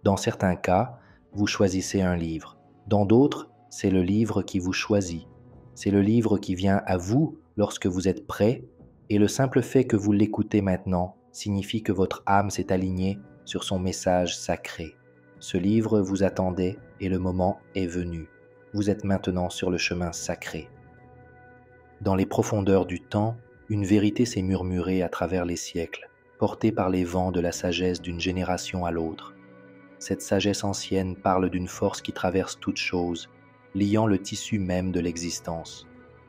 Dans certains cas, vous choisissez un livre. Dans d'autres, c'est le livre qui vous choisit. C'est le livre qui vient à vous lorsque vous êtes prêt, et le simple fait que vous l'écoutez maintenant signifie que votre âme s'est alignée sur son message sacré. Ce livre vous attendait et le moment est venu. Vous êtes maintenant sur le chemin sacré. Dans les profondeurs du temps, une vérité s'est murmurée à travers les siècles, portée par les vents de la sagesse d'une génération à l'autre. Cette sagesse ancienne parle d'une force qui traverse toute chose, liant le tissu même de l'existence.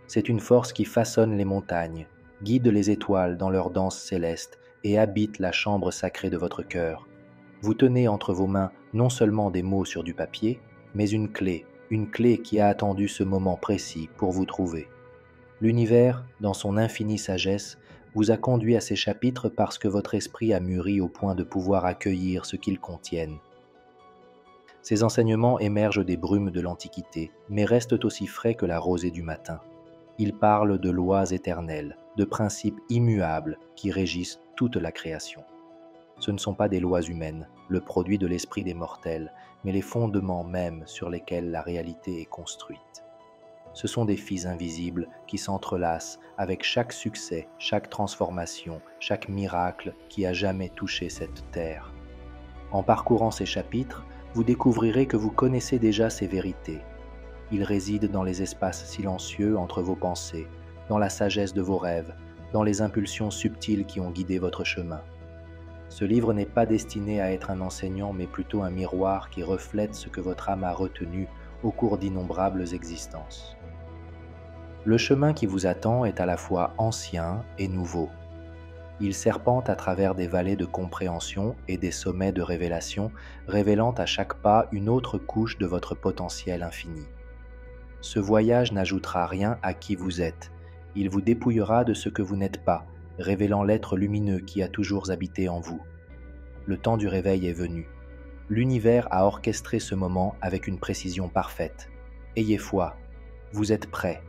C'est une force qui façonne les montagnes, guide les étoiles dans leur danse céleste et habite la chambre sacrée de votre cœur. Vous tenez entre vos mains non seulement des mots sur du papier, mais une clé qui a attendu ce moment précis pour vous trouver. L'univers, dans son infinie sagesse, vous a conduit à ces chapitres parce que votre esprit a mûri au point de pouvoir accueillir ce qu'ils contiennent. Ces enseignements émergent des brumes de l'Antiquité, mais restent aussi frais que la rosée du matin. Ils parlent de lois éternelles, de principes immuables qui régissent toute la création. Ce ne sont pas des lois humaines, le produit de l'esprit des mortels, mais les fondements mêmes sur lesquels la réalité est construite. Ce sont des fils invisibles qui s'entrelacent avec chaque succès, chaque transformation, chaque miracle qui a jamais touché cette terre. En parcourant ces chapitres, vous découvrirez que vous connaissez déjà ces vérités. Ils résident dans les espaces silencieux entre vos pensées, dans la sagesse de vos rêves, dans les impulsions subtiles qui ont guidé votre chemin. Ce livre n'est pas destiné à être un enseignant, mais plutôt un miroir qui reflète ce que votre âme a retenu au cours d'innombrables existences. Le chemin qui vous attend est à la fois ancien et nouveau. Il serpente à travers des vallées de compréhension et des sommets de révélation, révélant à chaque pas une autre couche de votre potentiel infini. Ce voyage n'ajoutera rien à qui vous êtes. Il vous dépouillera de ce que vous n'êtes pas, révélant l'être lumineux qui a toujours habité en vous. Le temps du réveil est venu. L'univers a orchestré ce moment avec une précision parfaite. Ayez foi, vous êtes prêts.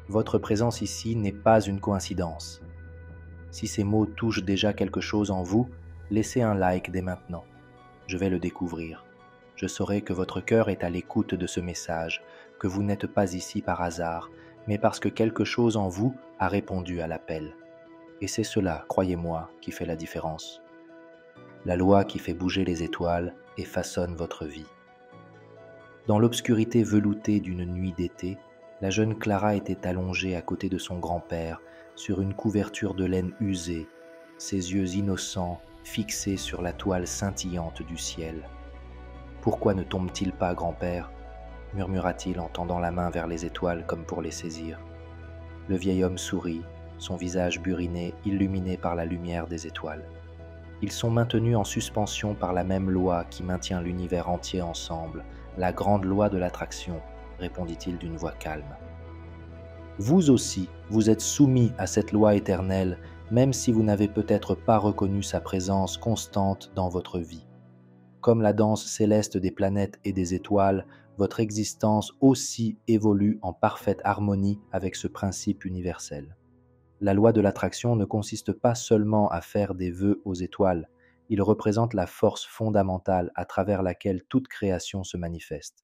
Votre présence ici n'est pas une coïncidence. Si ces mots touchent déjà quelque chose en vous, laissez un like dès maintenant. Je vais le découvrir. Je saurai que votre cœur est à l'écoute de ce message, que vous n'êtes pas ici par hasard, mais parce que quelque chose en vous a répondu à l'appel. Et c'est cela, croyez-moi, qui fait la différence. La loi qui fait bouger les étoiles et façonne votre vie. Dans l'obscurité veloutée d'une nuit d'été, la jeune Clara était allongée à côté de son grand-père, sur une couverture de laine usée, ses yeux innocents fixés sur la toile scintillante du ciel. « Pourquoi ne tombe-t-il pas, grand-père » murmura-t-il en tendant la main vers les étoiles comme pour les saisir. Le vieil homme sourit, son visage buriné illuminé par la lumière des étoiles. Ils sont maintenus en suspension par la même loi qui maintient l'univers entier ensemble, la grande loi de l'attraction, répondit-il d'une voix calme. Vous aussi, vous êtes soumis à cette loi éternelle, même si vous n'avez peut-être pas reconnu sa présence constante dans votre vie. Comme la danse céleste des planètes et des étoiles, votre existence aussi évolue en parfaite harmonie avec ce principe universel. La loi de l'attraction ne consiste pas seulement à faire des vœux aux étoiles, il représente la force fondamentale à travers laquelle toute création se manifeste.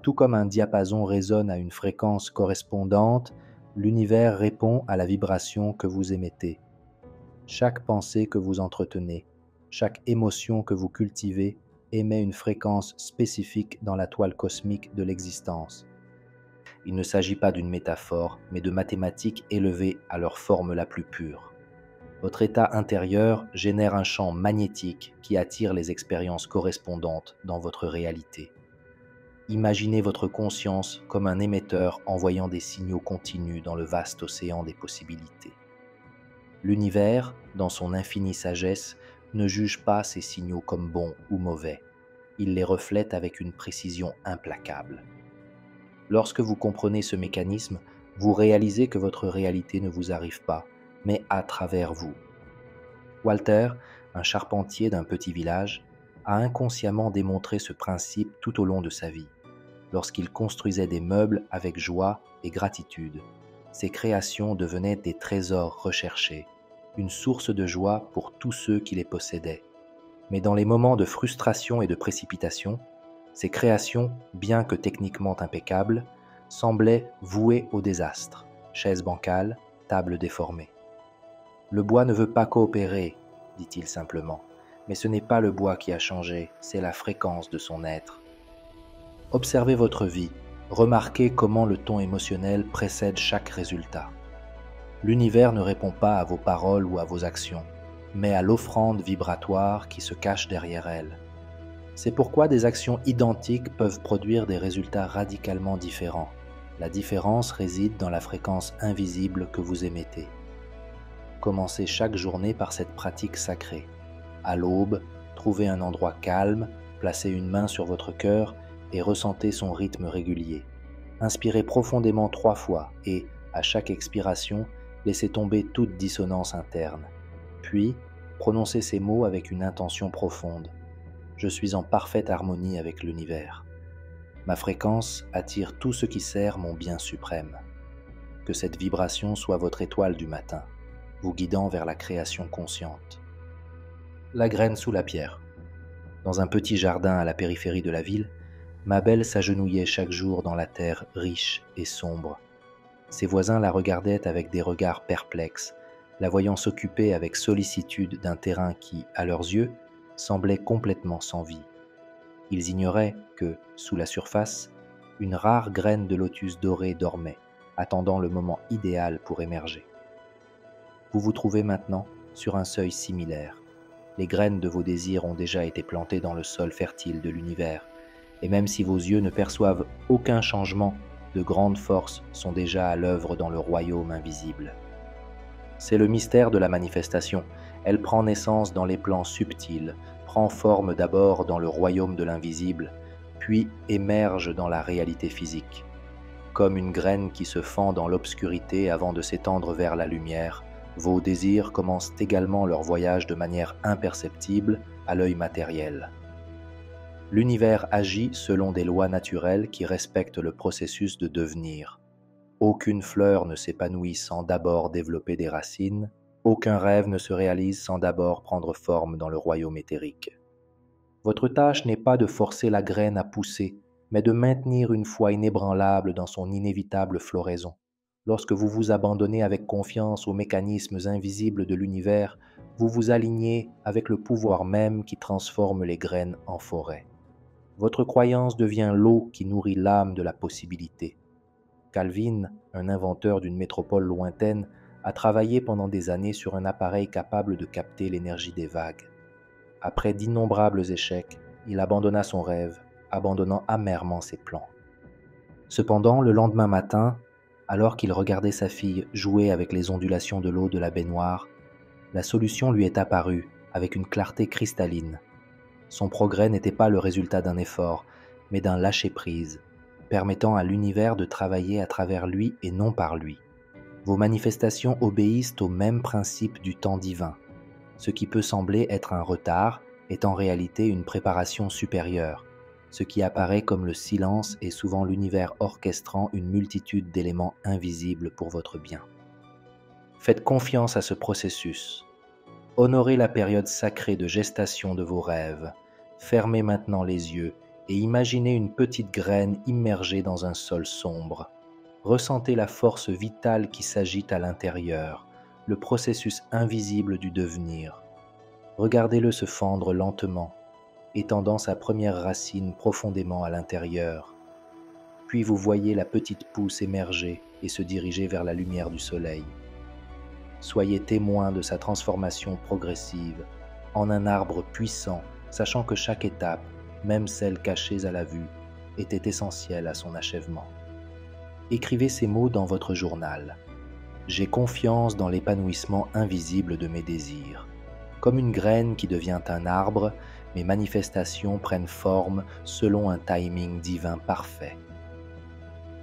Tout comme un diapason résonne à une fréquence correspondante, l'univers répond à la vibration que vous émettez. Chaque pensée que vous entretenez, chaque émotion que vous cultivez émet une fréquence spécifique dans la toile cosmique de l'existence. Il ne s'agit pas d'une métaphore, mais de mathématiques élevées à leur forme la plus pure. Votre état intérieur génère un champ magnétique qui attire les expériences correspondantes dans votre réalité. Imaginez votre conscience comme un émetteur envoyant des signaux continus dans le vaste océan des possibilités. L'univers, dans son infinie sagesse, ne juge pas ces signaux comme bons ou mauvais. Il les reflète avec une précision implacable. Lorsque vous comprenez ce mécanisme, vous réalisez que votre réalité ne vous arrive pas, mais à travers vous. Walter, un charpentier d'un petit village, a inconsciemment démontré ce principe tout au long de sa vie. Lorsqu'il construisait des meubles avec joie et gratitude, ses créations devenaient des trésors recherchés, une source de joie pour tous ceux qui les possédaient. Mais dans les moments de frustration et de précipitation, ces créations, bien que techniquement impeccables, semblaient vouées au désastre. Chaise bancale, table déformée. Le bois ne veut pas coopérer, dit-il simplement, mais ce n'est pas le bois qui a changé, c'est la fréquence de son être. Observez votre vie, remarquez comment le ton émotionnel précède chaque résultat. L'univers ne répond pas à vos paroles ou à vos actions, mais à l'offrande vibratoire qui se cache derrière elles. C'est pourquoi des actions identiques peuvent produire des résultats radicalement différents. La différence réside dans la fréquence invisible que vous émettez. Commencez chaque journée par cette pratique sacrée. À l'aube, trouvez un endroit calme, placez une main sur votre cœur et ressentez son rythme régulier. Inspirez profondément 3 fois et, à chaque expiration, laissez tomber toute dissonance interne. Puis, prononcez ces mots avec une intention profonde. Je suis en parfaite harmonie avec l'univers. Ma fréquence attire tout ce qui sert mon bien suprême. Que cette vibration soit votre étoile du matin, vous guidant vers la création consciente. La graine sous la pierre. Dans un petit jardin à la périphérie de la ville, ma belle s'agenouillait chaque jour dans la terre riche et sombre. Ses voisins la regardaient avec des regards perplexes, la voyant s'occuper avec sollicitude d'un terrain qui, à leurs yeux, semblait complètement sans vie. Ils ignoraient que, sous la surface, une rare graine de lotus doré dormait, attendant le moment idéal pour émerger. Vous vous trouvez maintenant sur un seuil similaire. Les graines de vos désirs ont déjà été plantées dans le sol fertile de l'univers, et même si vos yeux ne perçoivent aucun changement, de grandes forces sont déjà à l'œuvre dans le royaume invisible. C'est le mystère de la manifestation. Elle prend naissance dans les plans subtils, prend forme d'abord dans le royaume de l'invisible, puis émerge dans la réalité physique. Comme une graine qui se fend dans l'obscurité avant de s'étendre vers la lumière, vos désirs commencent également leur voyage de manière imperceptible à l'œil matériel. L'univers agit selon des lois naturelles qui respectent le processus de devenir. Aucune fleur ne s'épanouit sans d'abord développer des racines, aucun rêve ne se réalise sans d'abord prendre forme dans le royaume éthérique. Votre tâche n'est pas de forcer la graine à pousser, mais de maintenir une foi inébranlable dans son inévitable floraison. Lorsque vous vous abandonnez avec confiance aux mécanismes invisibles de l'univers, vous vous alignez avec le pouvoir même qui transforme les graines en forêt. Votre croyance devient l'eau qui nourrit l'âme de la possibilité. Calvin, un inventeur d'une métropole lointaine, a travaillé pendant des années sur un appareil capable de capter l'énergie des vagues. Après d'innombrables échecs, il abandonna son rêve, abandonnant amèrement ses plans. Cependant, le lendemain matin, alors qu'il regardait sa fille jouer avec les ondulations de l'eau de la baignoire, la solution lui est apparue avec une clarté cristalline. Son progrès n'était pas le résultat d'un effort, mais d'un lâcher-prise, permettant à l'univers de travailler à travers lui et non par lui. Vos manifestations obéissent au même principe du temps divin. Ce qui peut sembler être un retard est en réalité une préparation supérieure. Ce qui apparaît comme le silence est souvent l'univers orchestrant une multitude d'éléments invisibles pour votre bien. Faites confiance à ce processus. Honorez la période sacrée de gestation de vos rêves. Fermez maintenant les yeux et imaginez une petite graine immergée dans un sol sombre. Ressentez la force vitale qui s'agite à l'intérieur, le processus invisible du devenir. Regardez-le se fendre lentement, étendant sa première racine profondément à l'intérieur. Puis vous voyez la petite pousse émerger et se diriger vers la lumière du soleil. Soyez témoin de sa transformation progressive, en un arbre puissant, sachant que chaque étape, même celles cachées à la vue, était essentielle à son achèvement. Écrivez ces mots dans votre journal. J'ai confiance dans l'épanouissement invisible de mes désirs. Comme une graine qui devient un arbre, mes manifestations prennent forme selon un timing divin parfait.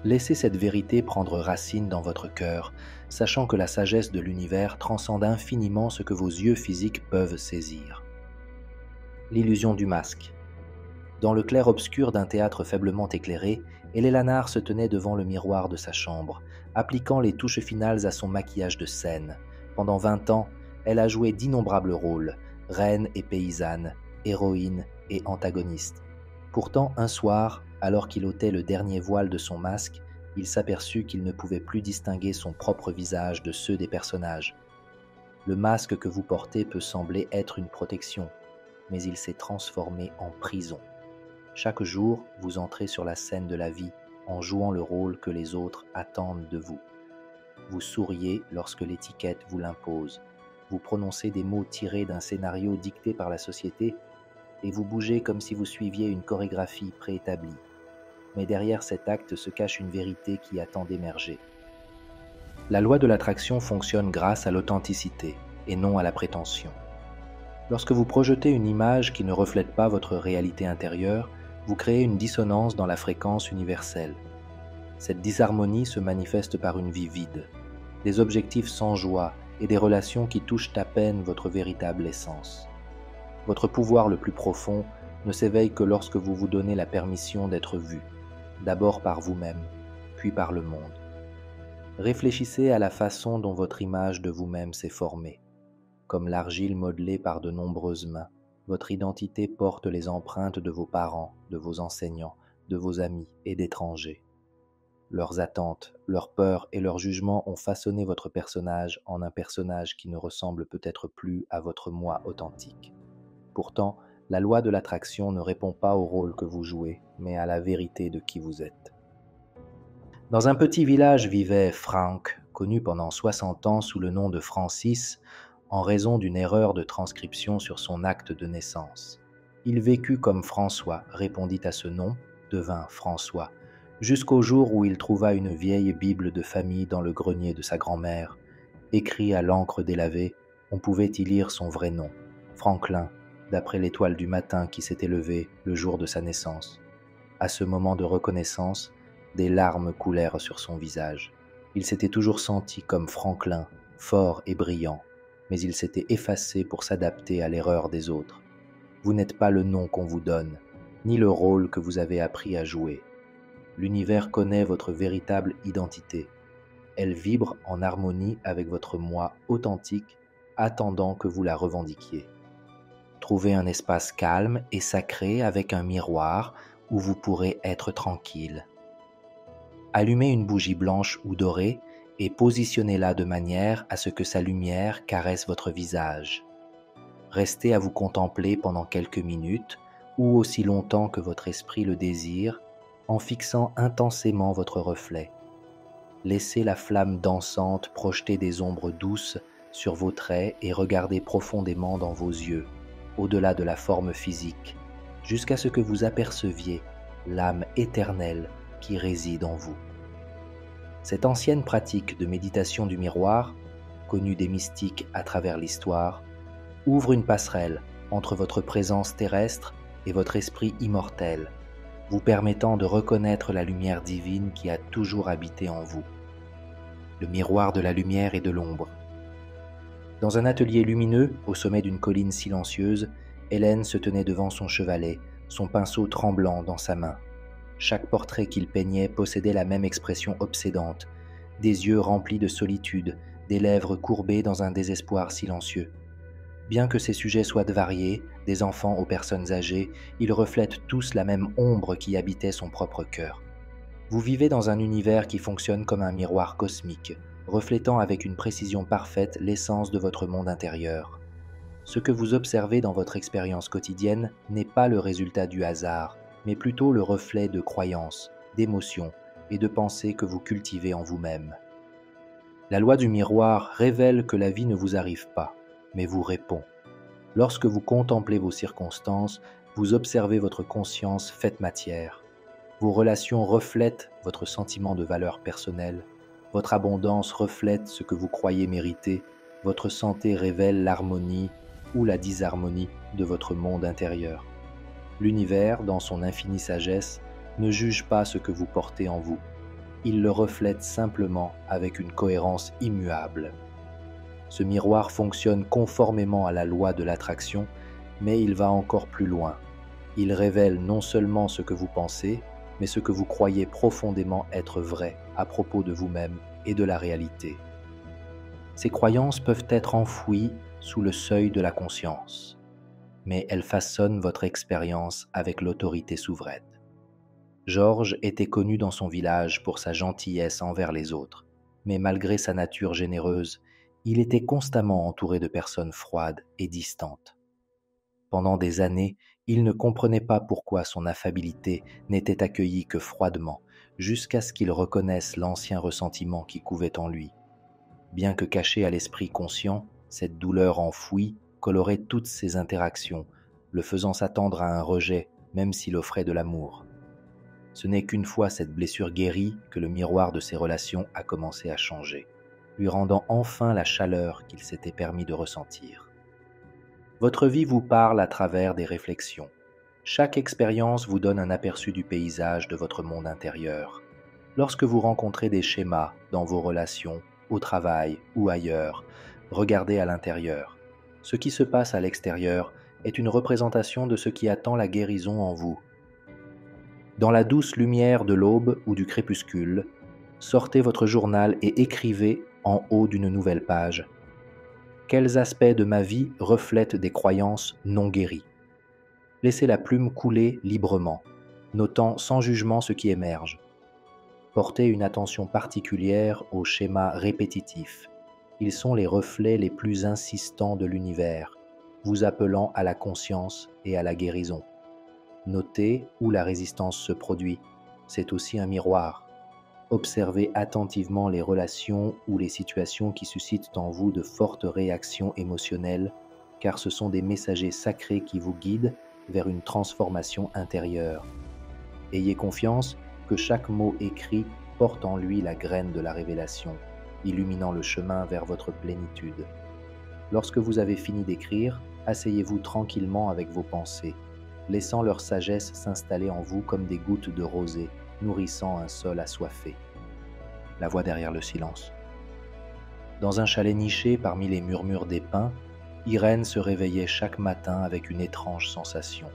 Laissez cette vérité prendre racine dans votre cœur, sachant que la sagesse de l'univers transcende infiniment ce que vos yeux physiques peuvent saisir. L'illusion du masque. Dans le clair-obscur d'un théâtre faiblement éclairé, Eleanor se tenait devant le miroir de sa chambre, appliquant les touches finales à son maquillage de scène. Pendant 20 ans, elle a joué d'innombrables rôles, reine et paysanne, héroïne et antagoniste. Pourtant, un soir, alors qu'il ôtait le dernier voile de son masque, il s'aperçut qu'il ne pouvait plus distinguer son propre visage de ceux des personnages. Le masque que vous portez peut sembler être une protection, mais il s'est transformé en prison. Chaque jour, vous entrez sur la scène de la vie en jouant le rôle que les autres attendent de vous. Vous souriez lorsque l'étiquette vous l'impose. Vous prononcez des mots tirés d'un scénario dicté par la société et vous bougez comme si vous suiviez une chorégraphie préétablie. Mais derrière cet acte se cache une vérité qui attend d'émerger. La loi de l'attraction fonctionne grâce à l'authenticité et non à la prétention. Lorsque vous projetez une image qui ne reflète pas votre réalité intérieure, vous créez une dissonance dans la fréquence universelle. Cette disharmonie se manifeste par une vie vide, des objectifs sans joie et des relations qui touchent à peine votre véritable essence. Votre pouvoir le plus profond ne s'éveille que lorsque vous vous donnez la permission d'être vu, d'abord par vous-même, puis par le monde. Réfléchissez à la façon dont votre image de vous-même s'est formée. Comme l'argile modelée par de nombreuses mains, votre identité porte les empreintes de vos parents, de vos enseignants, de vos amis et d'étrangers. Leurs attentes, leurs peurs et leurs jugements ont façonné votre personnage en un personnage qui ne ressemble peut-être plus à votre moi authentique. Pourtant, la loi de l'attraction ne répond pas au rôle que vous jouez, mais à la vérité de qui vous êtes. Dans un petit village vivait Frank, connu pendant 60 ans sous le nom de Francis, en raison d'une erreur de transcription sur son acte de naissance. Il vécut comme François, répondit à ce nom, devint François, jusqu'au jour où il trouva une vieille Bible de famille dans le grenier de sa grand-mère. Écrit à l'encre délavée, on pouvait y lire son vrai nom, Franklin, d'après l'étoile du matin qui s'était levée le jour de sa naissance. À ce moment de reconnaissance, des larmes coulèrent sur son visage. Il s'était toujours senti comme Franklin, fort et brillant, mais il s'était effacé pour s'adapter à l'erreur des autres. Vous n'êtes pas le nom qu'on vous donne, ni le rôle que vous avez appris à jouer. L'univers connaît votre véritable identité. Elle vibre en harmonie avec votre moi authentique, attendant que vous la revendiquiez. Trouvez un espace calme et sacré avec un miroir où vous pourrez être tranquille. Allumez une bougie blanche ou dorée et positionnez-la de manière à ce que sa lumière caresse votre visage. Restez à vous contempler pendant quelques minutes ou aussi longtemps que votre esprit le désire, en fixant intensément votre reflet. Laissez la flamme dansante projeter des ombres douces sur vos traits et regardez profondément dans vos yeux, au-delà de la forme physique, jusqu'à ce que vous aperceviez l'âme éternelle qui réside en vous. Cette ancienne pratique de méditation du miroir, connue des mystiques à travers l'histoire, ouvre une passerelle entre votre présence terrestre et votre esprit immortel, vous permettant de reconnaître la lumière divine qui a toujours habité en vous. Le miroir de la lumière et de l'ombre. Dans un atelier lumineux, au sommet d'une colline silencieuse, Hélène se tenait devant son chevalet, son pinceau tremblant dans sa main. Chaque portrait qu'il peignait possédait la même expression obsédante, des yeux remplis de solitude, des lèvres courbées dans un désespoir silencieux. Bien que ces sujets soient variés, des enfants aux personnes âgées, ils reflètent tous la même ombre qui habitait son propre cœur. Vous vivez dans un univers qui fonctionne comme un miroir cosmique, reflétant avec une précision parfaite l'essence de votre monde intérieur. Ce que vous observez dans votre expérience quotidienne n'est pas le résultat du hasard, mais plutôt le reflet de croyances, d'émotions et de pensées que vous cultivez en vous-même. La loi du miroir révèle que la vie ne vous arrive pas, mais vous répond. Lorsque vous contemplez vos circonstances, vous observez votre conscience faite matière. Vos relations reflètent votre sentiment de valeur personnelle. Votre abondance reflète ce que vous croyez mériter. Votre santé révèle l'harmonie ou la disharmonie de votre monde intérieur. L'univers, dans son infinie sagesse, ne juge pas ce que vous portez en vous. Il le reflète simplement avec une cohérence immuable. Ce miroir fonctionne conformément à la loi de l'attraction, mais il va encore plus loin. Il révèle non seulement ce que vous pensez, mais ce que vous croyez profondément être vrai à propos de vous-même et de la réalité. Ces croyances peuvent être enfouies sous le seuil de la conscience. mais elles façonnent votre expérience avec l'autorité souveraine. Georges était connu dans son village pour sa gentillesse envers les autres, mais malgré sa nature généreuse, il était constamment entouré de personnes froides et distantes. Pendant des années, il ne comprenait pas pourquoi son affabilité n'était accueillie que froidement, jusqu'à ce qu'il reconnaisse l'ancien ressentiment qui couvait en lui. Bien que cachée à l'esprit conscient, cette douleur enfouie colorait toutes ses interactions, le faisant s'attendre à un rejet, même s'il offrait de l'amour. Ce n'est qu'une fois cette blessure guérie que le miroir de ses relations a commencé à changer, lui rendant enfin la chaleur qu'il s'était permis de ressentir. Votre vie vous parle à travers des réflexions. Chaque expérience vous donne un aperçu du paysage de votre monde intérieur. Lorsque vous rencontrez des schémas dans vos relations, au travail ou ailleurs, regardez à l'intérieur. Ce qui se passe à l'extérieur est une représentation de ce qui attend la guérison en vous. Dans la douce lumière de l'aube ou du crépuscule, sortez votre journal et écrivez en haut d'une nouvelle page. Quels aspects de ma vie reflètent des croyances non guéries? Laissez la plume couler librement, notant sans jugement ce qui émerge. Portez une attention particulière aux schémas répétitifs. Ils sont les reflets les plus insistants de l'univers, vous appelant à la conscience et à la guérison. Notez où la résistance se produit. C'est aussi un miroir. Observez attentivement les relations ou les situations qui suscitent en vous de fortes réactions émotionnelles, car ce sont des messagers sacrés qui vous guident vers une transformation intérieure. Ayez confiance que chaque mot écrit porte en lui la graine de la révélation, illuminant le chemin vers votre plénitude. Lorsque vous avez fini d'écrire, asseyez-vous tranquillement avec vos pensées, laissant leur sagesse s'installer en vous comme des gouttes de rosée, nourrissant un sol assoiffé. La voix derrière le silence. Dans un chalet niché parmi les murmures des pins, Irène se réveillait chaque matin avec une étrange sensation.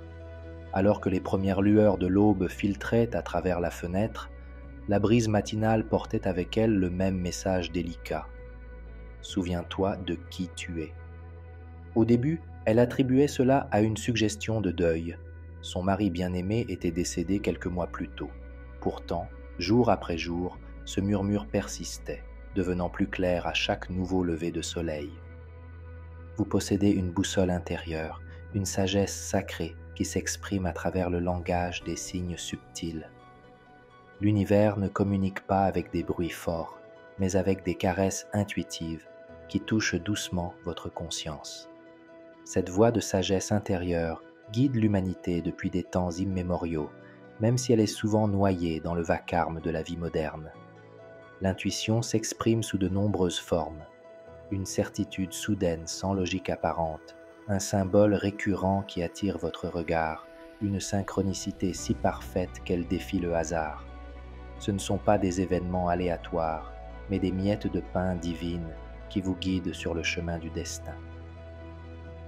Alors que les premières lueurs de l'aube filtraient à travers la fenêtre, la brise matinale portait avec elle le même message délicat. Souviens-toi de qui tu es. Au début, elle attribuait cela à une suggestion de deuil. Son mari bien-aimé était décédé quelques mois plus tôt. Pourtant, jour après jour, ce murmure persistait, devenant plus clair à chaque nouveau lever de soleil. Vous possédez une boussole intérieure, une sagesse sacrée qui s'exprime à travers le langage des signes subtils. L'univers ne communique pas avec des bruits forts, mais avec des caresses intuitives qui touchent doucement votre conscience. Cette voix de sagesse intérieure guide l'humanité depuis des temps immémoriaux, même si elle est souvent noyée dans le vacarme de la vie moderne. L'intuition s'exprime sous de nombreuses formes. Une certitude soudaine sans logique apparente, un symbole récurrent qui attire votre regard, une synchronicité si parfaite qu'elle défie le hasard. Ce ne sont pas des événements aléatoires, mais des miettes de pain divines qui vous guident sur le chemin du destin.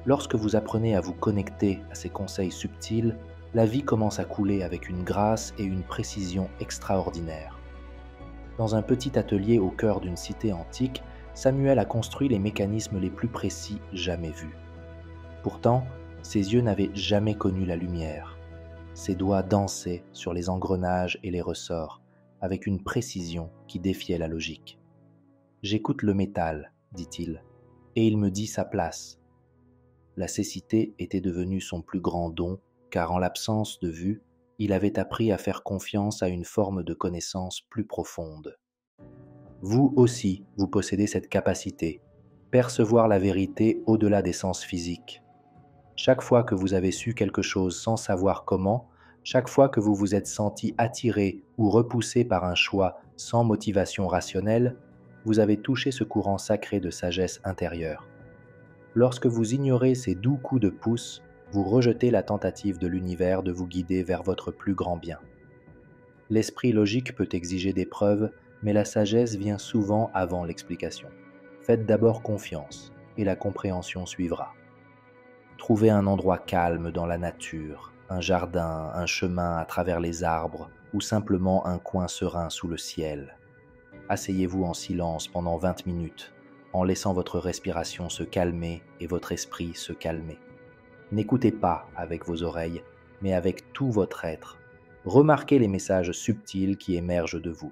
Lorsque vous apprenez à vous connecter à ces conseils subtils, la vie commence à couler avec une grâce et une précision extraordinaires. Dans un petit atelier au cœur d'une cité antique, Samuel a construit les mécanismes les plus précis jamais vus. Pourtant, ses yeux n'avaient jamais connu la lumière. Ses doigts dansaient sur les engrenages et les ressorts, avec une précision qui défiait la logique. « J'écoute le métal, dit-il, et il me dit sa place. » La cécité était devenue son plus grand don, car en l'absence de vue, il avait appris à faire confiance à une forme de connaissance plus profonde. Vous aussi, vous possédez cette capacité, percevoir la vérité au-delà des sens physiques. Chaque fois que vous avez su quelque chose sans savoir comment, chaque fois que vous vous êtes senti attiré ou repoussé par un choix sans motivation rationnelle, vous avez touché ce courant sacré de sagesse intérieure. Lorsque vous ignorez ces doux coups de pouce, vous rejetez la tentative de l'univers de vous guider vers votre plus grand bien. L'esprit logique peut exiger des preuves, mais la sagesse vient souvent avant l'explication. Faites d'abord confiance, et la compréhension suivra. Trouvez un endroit calme dans la nature, un jardin, un chemin à travers les arbres, ou simplement un coin serein sous le ciel. Asseyez-vous en silence pendant 20 minutes, en laissant votre respiration se calmer et votre esprit se calmer. N'écoutez pas avec vos oreilles, mais avec tout votre être. Remarquez les messages subtils qui émergent de vous.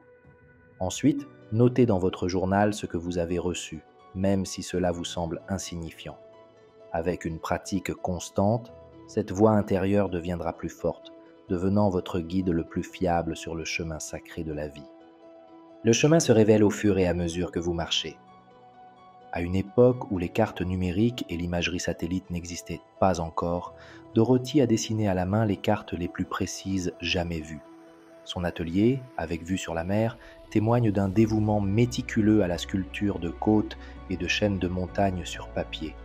Ensuite, notez dans votre journal ce que vous avez reçu, même si cela vous semble insignifiant. Avec une pratique constante, cette voix intérieure deviendra plus forte, devenant votre guide le plus fiable sur le chemin sacré de la vie. Le chemin se révèle au fur et à mesure que vous marchez. À une époque où les cartes numériques et l'imagerie satellite n'existaient pas encore, Dorothy a dessiné à la main les cartes les plus précises jamais vues. Son atelier, avec vue sur la mer, témoigne d'un dévouement méticuleux à la sculpture de côtes et de chaînes de montagnes sur papier.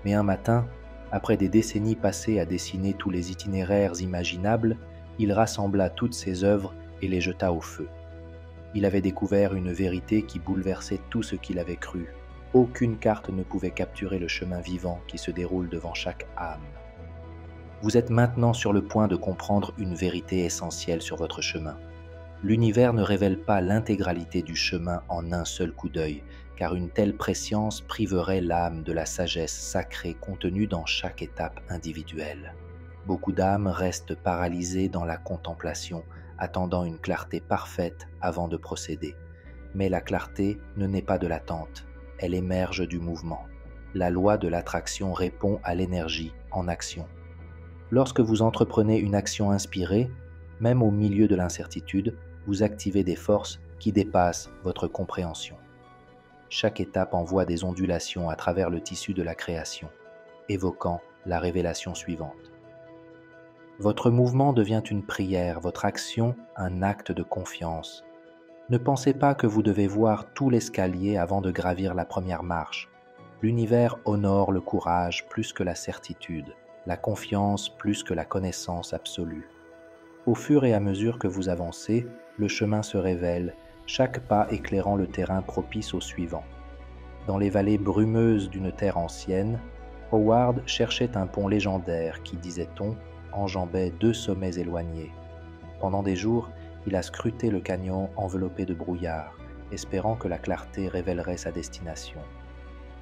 Mais un matin, après des décennies passées à dessiner tous les itinéraires imaginables, il rassembla toutes ses œuvres et les jeta au feu. Il avait découvert une vérité qui bouleversait tout ce qu'il avait cru. Aucune carte ne pouvait capturer le chemin vivant qui se déroule devant chaque âme. Vous êtes maintenant sur le point de comprendre une vérité essentielle sur votre chemin. L'univers ne révèle pas l'intégralité du chemin en un seul coup d'œil, car une telle prescience priverait l'âme de la sagesse sacrée contenue dans chaque étape individuelle. Beaucoup d'âmes restent paralysées dans la contemplation, attendant une clarté parfaite avant de procéder. Mais la clarté ne naît pas de l'attente, elle émerge du mouvement. La loi de l'attraction répond à l'énergie en action. Lorsque vous entreprenez une action inspirée, même au milieu de l'incertitude, vous activez des forces qui dépassent votre compréhension. Chaque étape envoie des ondulations à travers le tissu de la création, évoquant la révélation suivante. Votre mouvement devient une prière, votre action un acte de confiance. Ne pensez pas que vous devez voir tout l'escalier avant de gravir la première marche. L'univers honore le courage plus que la certitude, la confiance plus que la connaissance absolue. Au fur et à mesure que vous avancez, le chemin se révèle, chaque pas éclairant le terrain propice au suivant. Dans les vallées brumeuses d'une terre ancienne, Howard cherchait un pont légendaire qui, disait-on, enjambait 2 sommets éloignés. Pendant des jours, il a scruté le canyon enveloppé de brouillard, espérant que la clarté révélerait sa destination.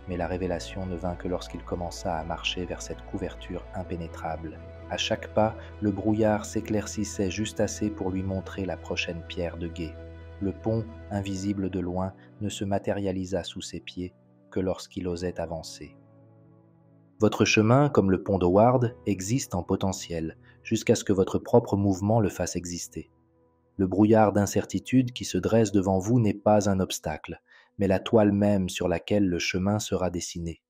Mais la révélation ne vint que lorsqu'il commença à marcher vers cette couverture impénétrable. À chaque pas, le brouillard s'éclaircissait juste assez pour lui montrer la prochaine pierre de gué. Le pont, invisible de loin, ne se matérialisa sous ses pieds que lorsqu'il osait avancer. Votre chemin, comme le pont d'Howard, existe en potentiel, jusqu'à ce que votre propre mouvement le fasse exister. Le brouillard d'incertitude qui se dresse devant vous n'est pas un obstacle, mais la toile même sur laquelle le chemin sera dessiné.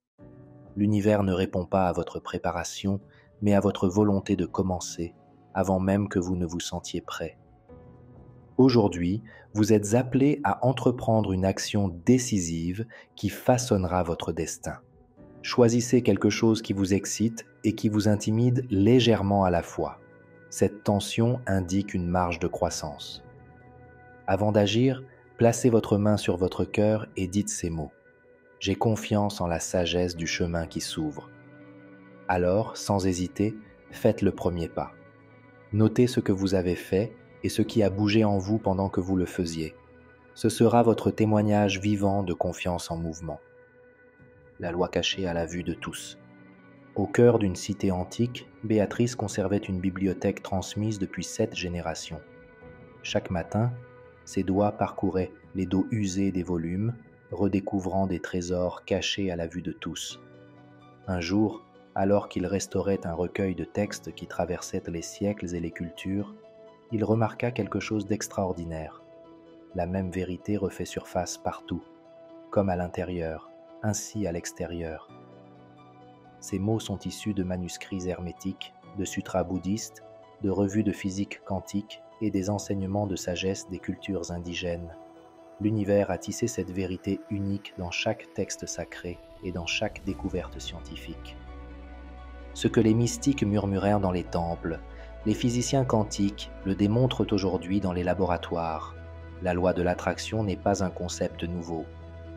L'univers ne répond pas à votre préparation, mais à votre volonté de commencer, avant même que vous ne vous sentiez prêt. Aujourd'hui, vous êtes appelé à entreprendre une action décisive qui façonnera votre destin. Choisissez quelque chose qui vous excite et qui vous intimide légèrement à la fois. Cette tension indique une marge de croissance. Avant d'agir, placez votre main sur votre cœur et dites ces mots. J'ai confiance en la sagesse du chemin qui s'ouvre. Alors, sans hésiter, faites le premier pas. Notez ce que vous avez fait et ce qui a bougé en vous pendant que vous le faisiez. Ce sera votre témoignage vivant de confiance en mouvement. La loi cachée à la vue de tous. Au cœur d'une cité antique, Béatrice conservait une bibliothèque transmise depuis 7 générations. Chaque matin, ses doigts parcouraient les dos usés des volumes, redécouvrant des trésors cachés à la vue de tous. Un jour, alors qu'il restaurait un recueil de textes qui traversaient les siècles et les cultures, il remarqua quelque chose d'extraordinaire. La même vérité refait surface partout, comme à l'intérieur, ainsi à l'extérieur. Ces mots sont issus de manuscrits hermétiques, de sutras bouddhistes, de revues de physique quantique et des enseignements de sagesse des cultures indigènes. L'univers a tissé cette vérité unique dans chaque texte sacré et dans chaque découverte scientifique. Ce que les mystiques murmurèrent dans les temples, les physiciens quantiques le démontrent aujourd'hui dans les laboratoires. La loi de l'attraction n'est pas un concept nouveau,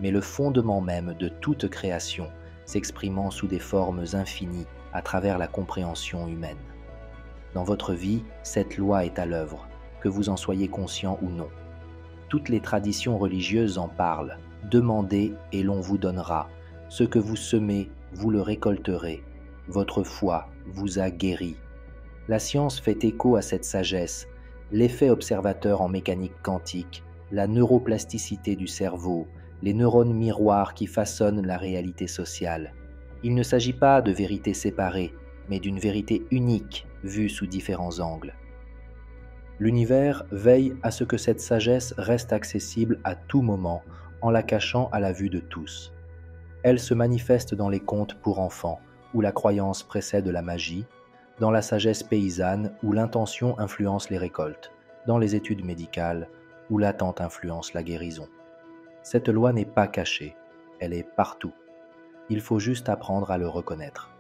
mais le fondement même de toute création, s'exprimant sous des formes infinies à travers la compréhension humaine. Dans votre vie, cette loi est à l'œuvre, que vous en soyez conscient ou non. Toutes les traditions religieuses en parlent. Demandez et l'on vous donnera. Ce que vous semez, vous le récolterez. votre foi vous a guéri. La science fait écho à cette sagesse, l'effet observateur en mécanique quantique, la neuroplasticité du cerveau, les neurones miroirs qui façonnent la réalité sociale. Il ne s'agit pas de vérités séparées, mais d'une vérité unique vue sous différents angles. L'univers veille à ce que cette sagesse reste accessible à tout moment, en la cachant à la vue de tous. Elle se manifeste dans les contes pour enfants, où la croyance précède la magie, dans la sagesse paysanne, où l'intention influence les récoltes, dans les études médicales, où l'attente influence la guérison. Cette loi n'est pas cachée, elle est partout. Il faut juste apprendre à le reconnaître.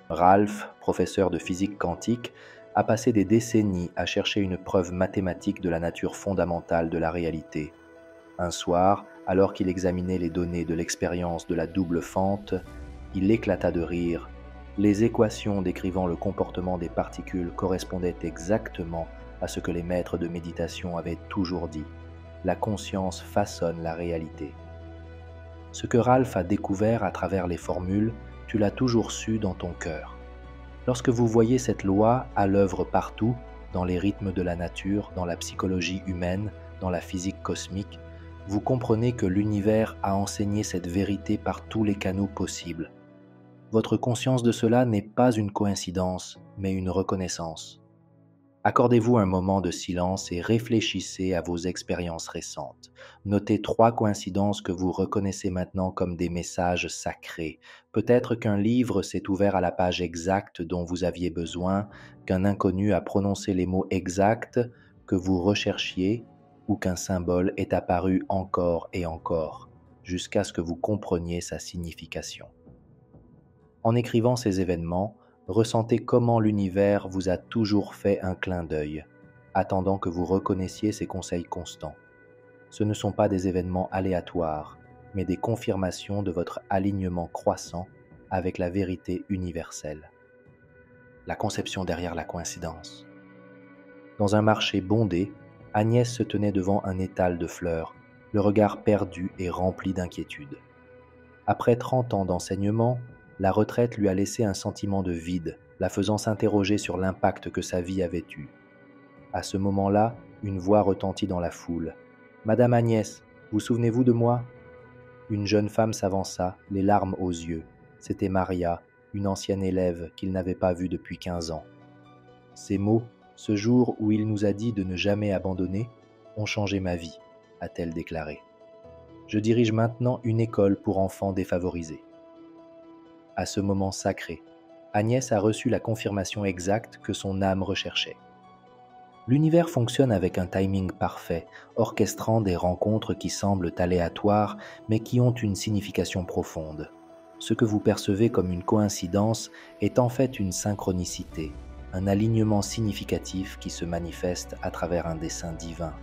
Ralph, professeur de physique quantique, a passé des décennies à chercher une preuve mathématique de la nature fondamentale de la réalité. Un soir, alors qu'il examinait les données de l'expérience de la double fente, il éclata de rire. Les équations décrivant le comportement des particules correspondaient exactement à ce que les maîtres de méditation avaient toujours dit. La conscience façonne la réalité. Ce que Ralph a découvert à travers les formules, tu l'as toujours su dans ton cœur. Lorsque vous voyez cette loi à l'œuvre partout, dans les rythmes de la nature, dans la psychologie humaine, dans la physique cosmique, vous comprenez que l'univers a enseigné cette vérité par tous les canaux possibles. Votre conscience de cela n'est pas une coïncidence, mais une reconnaissance. Accordez-vous un moment de silence et réfléchissez à vos expériences récentes. Notez 3 coïncidences que vous reconnaissez maintenant comme des messages sacrés. Peut-être qu'un livre s'est ouvert à la page exacte dont vous aviez besoin, qu'un inconnu a prononcé les mots exacts que vous recherchiez, ou qu'un symbole est apparu encore et encore, jusqu'à ce que vous compreniez sa signification. En écrivant ces événements, ressentez comment l'univers vous a toujours fait un clin d'œil, attendant que vous reconnaissiez ses conseils constants. Ce ne sont pas des événements aléatoires, mais des confirmations de votre alignement croissant avec la vérité universelle. La conception derrière la coïncidence. Dans un marché bondé, Agnès se tenait devant un étal de fleurs, le regard perdu et rempli d'inquiétude. Après 30 ans d'enseignement, la retraite lui a laissé un sentiment de vide, la faisant s'interroger sur l'impact que sa vie avait eu. À ce moment-là, une voix retentit dans la foule. « Madame Agnès, vous souvenez-vous de moi ?» Une jeune femme s'avança, les larmes aux yeux. C'était Maria, une ancienne élève qu'il n'avait pas vue depuis 15 ans. Ces mots, ce jour où il nous a dit de ne jamais abandonner, ont changé ma vie, a-t-elle déclaré. Je dirige maintenant une école pour enfants défavorisés. À ce moment sacré, Agnès a reçu la confirmation exacte que son âme recherchait. L'univers fonctionne avec un timing parfait, orchestrant des rencontres qui semblent aléatoires, mais qui ont une signification profonde. Ce que vous percevez comme une coïncidence est en fait une synchronicité, un alignement significatif qui se manifeste à travers un dessein divin.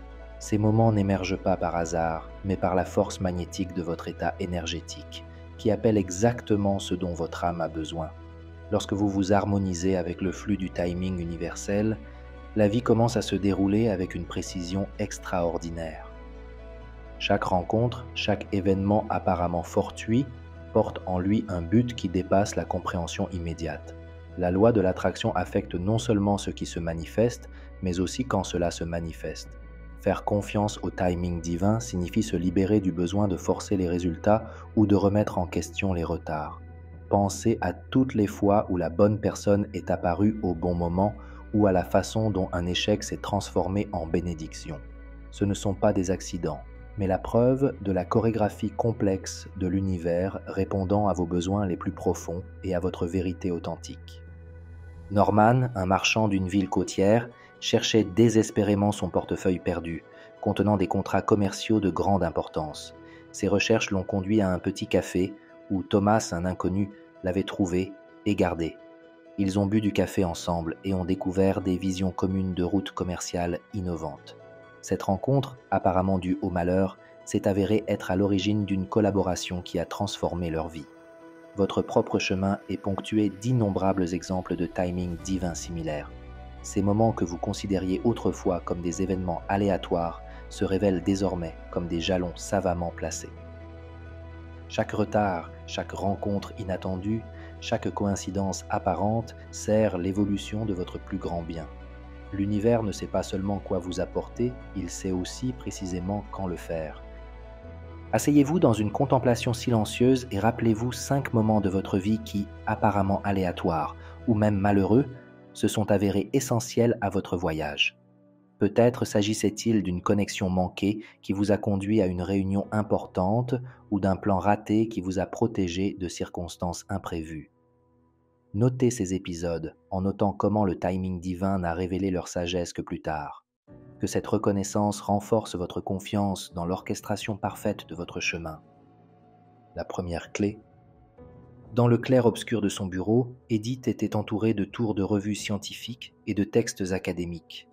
Ces moments n'émergent pas par hasard, mais par la force magnétique de votre état énergétique, qui appelle exactement ce dont votre âme a besoin. Lorsque vous vous harmonisez avec le flux du timing universel, la vie commence à se dérouler avec une précision extraordinaire. Chaque rencontre, chaque événement apparemment fortuit porte en lui un but qui dépasse la compréhension immédiate. La loi de l'attraction affecte non seulement ce qui se manifeste, mais aussi quand cela se manifeste. Faire confiance au timing divin signifie se libérer du besoin de forcer les résultats ou de remettre en question les retards. Pensez à toutes les fois où la bonne personne est apparue au bon moment ou à la façon dont un échec s'est transformé en bénédiction. Ce ne sont pas des accidents, mais la preuve de la chorégraphie complexe de l'univers répondant à vos besoins les plus profonds et à votre vérité authentique. Norman, un marchand d'une ville côtière, cherchait désespérément son portefeuille perdu, contenant des contrats commerciaux de grande importance. Ses recherches l'ont conduit à un petit café où Thomas, un inconnu, l'avait trouvé et gardé. Ils ont bu du café ensemble et ont découvert des visions communes de routes commerciales innovantes. Cette rencontre, apparemment due au malheur, s'est avérée être à l'origine d'une collaboration qui a transformé leur vie. Votre propre chemin est ponctué d'innombrables exemples de timing divin similaires. Ces moments que vous considériez autrefois comme des événements aléatoires se révèlent désormais comme des jalons savamment placés. Chaque retard, chaque rencontre inattendue Chaque coïncidence apparente sert l'évolution de votre plus grand bien. L'univers ne sait pas seulement quoi vous apporter, il sait aussi précisément quand le faire. Asseyez-vous dans une contemplation silencieuse et rappelez-vous 5 moments de votre vie qui, apparemment aléatoires ou même malheureux, se sont avérés essentiels à votre voyage. Peut-être s'agissait-il d'une connexion manquée qui vous a conduit à une réunion importante ou d'un plan raté qui vous a protégé de circonstances imprévues. Notez ces épisodes en notant comment le timing divin n'a révélé leur sagesse que plus tard. Que cette reconnaissance renforce votre confiance dans l'orchestration parfaite de votre chemin. La première clé. Dans le clair-obscur de son bureau, Edith était entourée de tours de revues scientifiques et de textes académiques.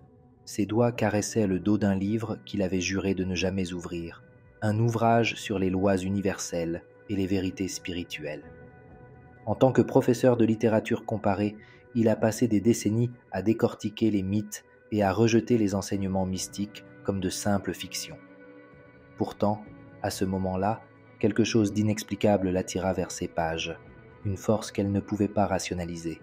Ses doigts caressaient le dos d'un livre qu'il avait juré de ne jamais ouvrir, un ouvrage sur les lois universelles et les vérités spirituelles. En tant que professeur de littérature comparée, il a passé des décennies à décortiquer les mythes et à rejeter les enseignements mystiques comme de simples fictions. Pourtant, à ce moment-là, quelque chose d'inexplicable l'attira vers ces pages, une force qu'elle ne pouvait pas rationaliser.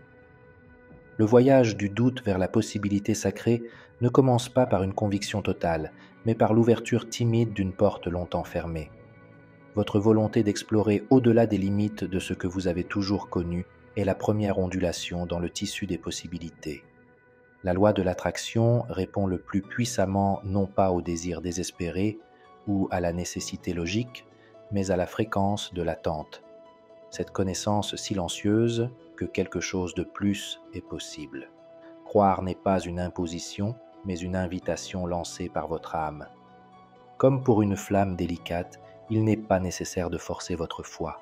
Le voyage du doute vers la possibilité sacrée ne commence pas par une conviction totale, mais par l'ouverture timide d'une porte longtemps fermée. Votre volonté d'explorer au-delà des limites de ce que vous avez toujours connu est la première ondulation dans le tissu des possibilités. La loi de l'attraction répond le plus puissamment non pas au désir désespéré ou à la nécessité logique, mais à la fréquence de l'attente. Cette connaissance silencieuse que quelque chose de plus est possible. Croire n'est pas une imposition, mais une invitation lancée par votre âme. Comme pour une flamme délicate, il n'est pas nécessaire de forcer votre foi.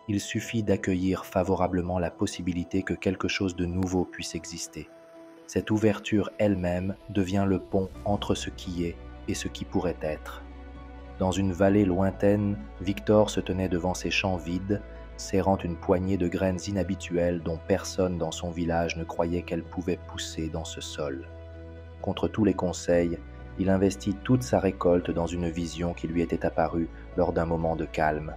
Il suffit d'accueillir favorablement la possibilité que quelque chose de nouveau puisse exister. Cette ouverture elle-même devient le pont entre ce qui est et ce qui pourrait être. Dans une vallée lointaine, Victor se tenait devant ses champs vides, serrant une poignée de graines inhabituelles dont personne dans son village ne croyait qu'elles pouvaient pousser dans ce sol. Contre tous les conseils, il investit toute sa récolte dans une vision qui lui était apparue lors d'un moment de calme.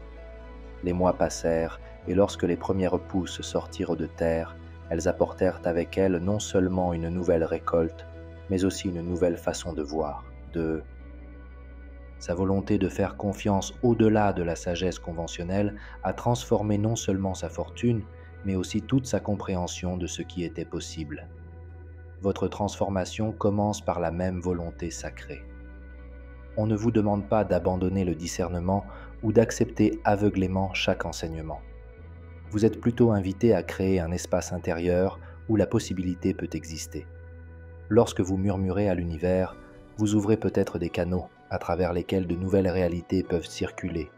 Les mois passèrent, et lorsque les premières pousses sortirent de terre, elles apportèrent avec elles non seulement une nouvelle récolte, mais aussi une nouvelle façon de voir, Sa volonté de faire confiance au-delà de la sagesse conventionnelle a transformé non seulement sa fortune, mais aussi toute sa compréhension de ce qui était possible. Votre transformation commence par la même volonté sacrée. On ne vous demande pas d'abandonner le discernement ou d'accepter aveuglément chaque enseignement. Vous êtes plutôt invité à créer un espace intérieur où la possibilité peut exister. Lorsque vous murmurez à l'univers, vous ouvrez peut-être des canaux à travers lesquels de nouvelles réalités peuvent circuler.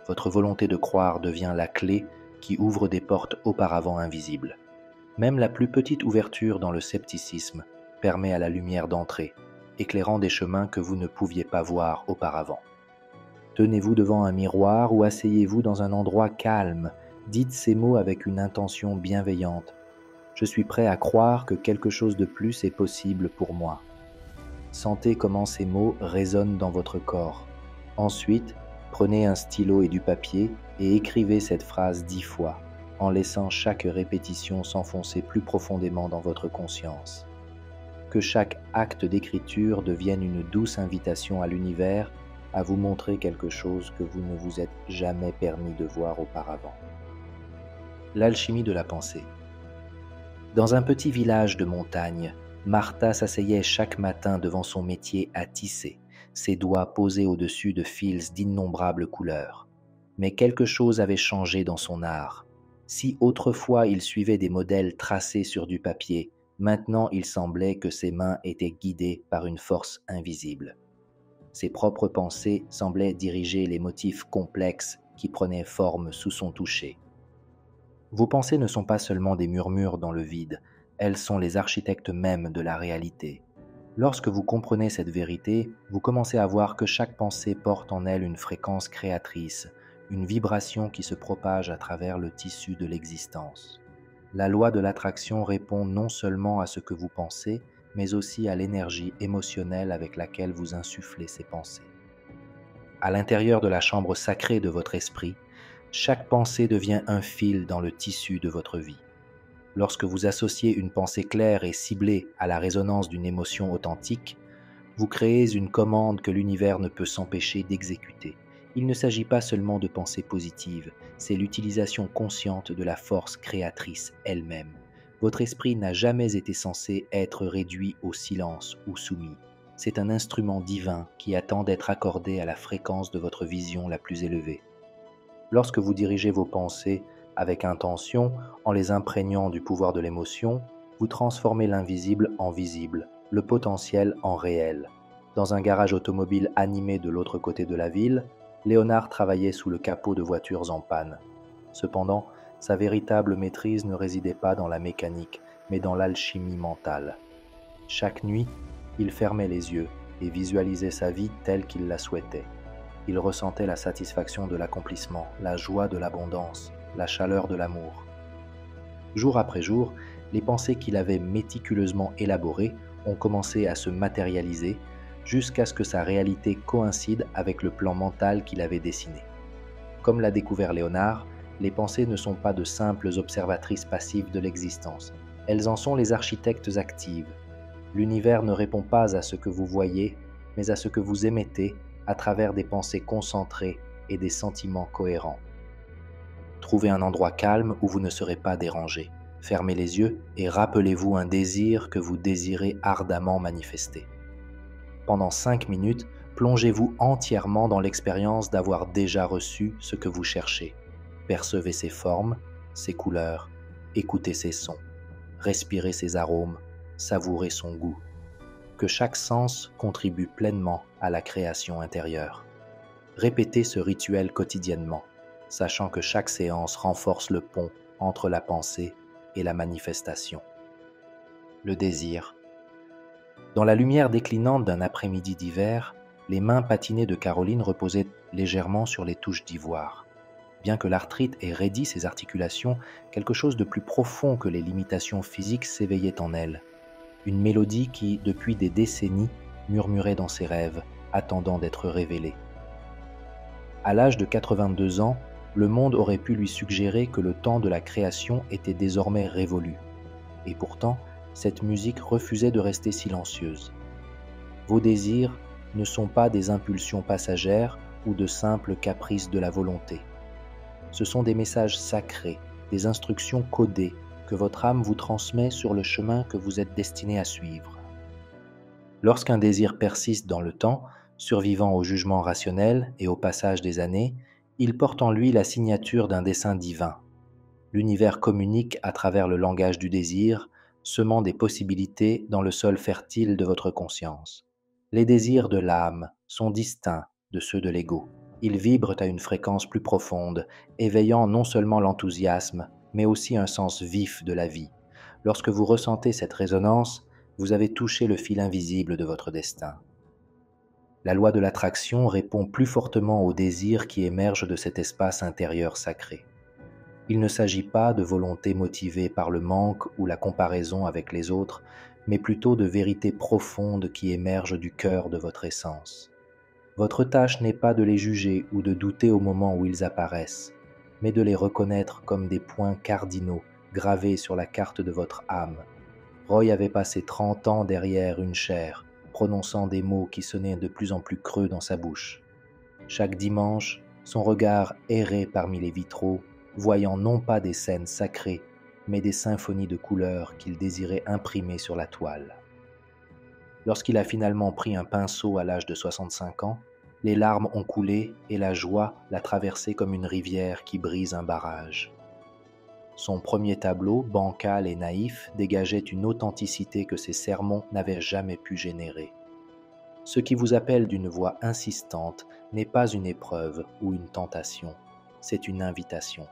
Votre volonté de croire devient la clé qui ouvre des portes auparavant invisibles. Même la plus petite ouverture dans le scepticisme permet à la lumière d'entrer, éclairant des chemins que vous ne pouviez pas voir auparavant. Tenez-vous devant un miroir ou asseyez-vous dans un endroit calme. Dites ces mots avec une intention bienveillante. Je suis prêt à croire que quelque chose de plus est possible pour moi. Sentez comment ces mots résonnent dans votre corps. Ensuite, prenez un stylo et du papier et écrivez cette phrase 10 fois, en laissant chaque répétition s'enfoncer plus profondément dans votre conscience. Que chaque acte d'écriture devienne une douce invitation à l'univers à vous montrer quelque chose que vous ne vous êtes jamais permis de voir auparavant. L'alchimie de la pensée. Dans un petit village de montagne, Martha s'asseyait chaque matin devant son métier à tisser, ses doigts posés au-dessus de fils d'innombrables couleurs. Mais quelque chose avait changé dans son art. Si autrefois il suivait des modèles tracés sur du papier, maintenant il semblait que ses mains étaient guidées par une force invisible. Ses propres pensées semblaient diriger les motifs complexes qui prenaient forme sous son toucher. Vos pensées ne sont pas seulement des murmures dans le vide, elles sont les architectes mêmes de la réalité. Lorsque vous comprenez cette vérité, vous commencez à voir que chaque pensée porte en elle une fréquence créatrice, une vibration qui se propage à travers le tissu de l'existence. La loi de l'attraction répond non seulement à ce que vous pensez, mais aussi à l'énergie émotionnelle avec laquelle vous insufflez ces pensées. À l'intérieur de la chambre sacrée de votre esprit, Chaque pensée devient un fil dans le tissu de votre vie. Lorsque vous associez une pensée claire et ciblée à la résonance d'une émotion authentique, vous créez une commande que l'univers ne peut s'empêcher d'exécuter. Il ne s'agit pas seulement de pensées positives, c'est l'utilisation consciente de la force créatrice elle-même. Votre esprit n'a jamais été censé être réduit au silence ou soumis. C'est un instrument divin qui attend d'être accordé à la fréquence de votre vision la plus élevée. Lorsque vous dirigez vos pensées avec intention, en les imprégnant du pouvoir de l'émotion, vous transformez l'invisible en visible, le potentiel en réel. Dans un garage automobile animé de l'autre côté de la ville, Léonard travaillait sous le capot de voitures en panne. Cependant, sa véritable maîtrise ne résidait pas dans la mécanique, mais dans l'alchimie mentale. Chaque nuit, il fermait les yeux et visualisait sa vie telle qu'il la souhaitait. Il ressentait la satisfaction de l'accomplissement, la joie de l'abondance, la chaleur de l'amour. Jour après jour, les pensées qu'il avait méticuleusement élaborées ont commencé à se matérialiser jusqu'à ce que sa réalité coïncide avec le plan mental qu'il avait dessiné. Comme l'a découvert Léonard, les pensées ne sont pas de simples observatrices passives de l'existence. Elles en sont les architectes actives. L'univers ne répond pas à ce que vous voyez, mais à ce que vous émettez à travers des pensées concentrées et des sentiments cohérents. Trouvez un endroit calme où vous ne serez pas dérangé. Fermez les yeux et rappelez-vous un désir que vous désirez ardemment manifester. Pendant 5 minutes, plongez-vous entièrement dans l'expérience d'avoir déjà reçu ce que vous cherchez. Percevez ses formes, ses couleurs, écoutez ses sons, respirez ses arômes, savourez son goût. Que chaque sens contribue pleinement à la création intérieure. Répétez ce rituel quotidiennement, sachant que chaque séance renforce le pont entre la pensée et la manifestation. Le désir. Dans la lumière déclinante d'un après-midi d'hiver, les mains patinées de Caroline reposaient légèrement sur les touches d'ivoire. Bien que l'arthrite ait raidi ses articulations, quelque chose de plus profond que les limitations physiques s'éveillait en elle. Une mélodie qui, depuis des décennies, murmurait dans ses rêves, attendant d'être révélée. À l'âge de 82 ans, le monde aurait pu lui suggérer que le temps de la création était désormais révolu. Et pourtant, cette musique refusait de rester silencieuse. Vos désirs ne sont pas des impulsions passagères ou de simples caprices de la volonté. Ce sont des messages sacrés, des instructions codées que votre âme vous transmet sur le chemin que vous êtes destiné à suivre. Lorsqu'un désir persiste dans le temps, survivant au jugement rationnel et au passage des années, il porte en lui la signature d'un dessein divin. L'univers communique à travers le langage du désir, semant des possibilités dans le sol fertile de votre conscience. Les désirs de l'âme sont distincts de ceux de l'ego. Ils vibrent à une fréquence plus profonde, éveillant non seulement l'enthousiasme, mais aussi un sens vif de la vie. Lorsque vous ressentez cette résonance, vous avez touché le fil invisible de votre destin. La loi de l'attraction répond plus fortement aux désirs qui émergent de cet espace intérieur sacré. Il ne s'agit pas de volonté motivée par le manque ou la comparaison avec les autres, mais plutôt de vérités profondes qui émergent du cœur de votre essence. Votre tâche n'est pas de les juger ou de douter au moment où ils apparaissent, mais de les reconnaître comme des points cardinaux gravés sur la carte de votre âme. Roy avait passé 30 ans derrière une chaire, prononçant des mots qui sonnaient de plus en plus creux dans sa bouche. Chaque dimanche, son regard errait parmi les vitraux, voyant non pas des scènes sacrées, mais des symphonies de couleurs qu'il désirait imprimer sur la toile. Lorsqu'il a finalement pris un pinceau à l'âge de 65 ans, les larmes ont coulé et la joie l'a traversé comme une rivière qui brise un barrage. Son premier tableau, bancal et naïf, dégageait une authenticité que ses sermons n'avaient jamais pu générer. Ce qui vous appelle d'une voix insistante n'est pas une épreuve ou une tentation, c'est une invitation.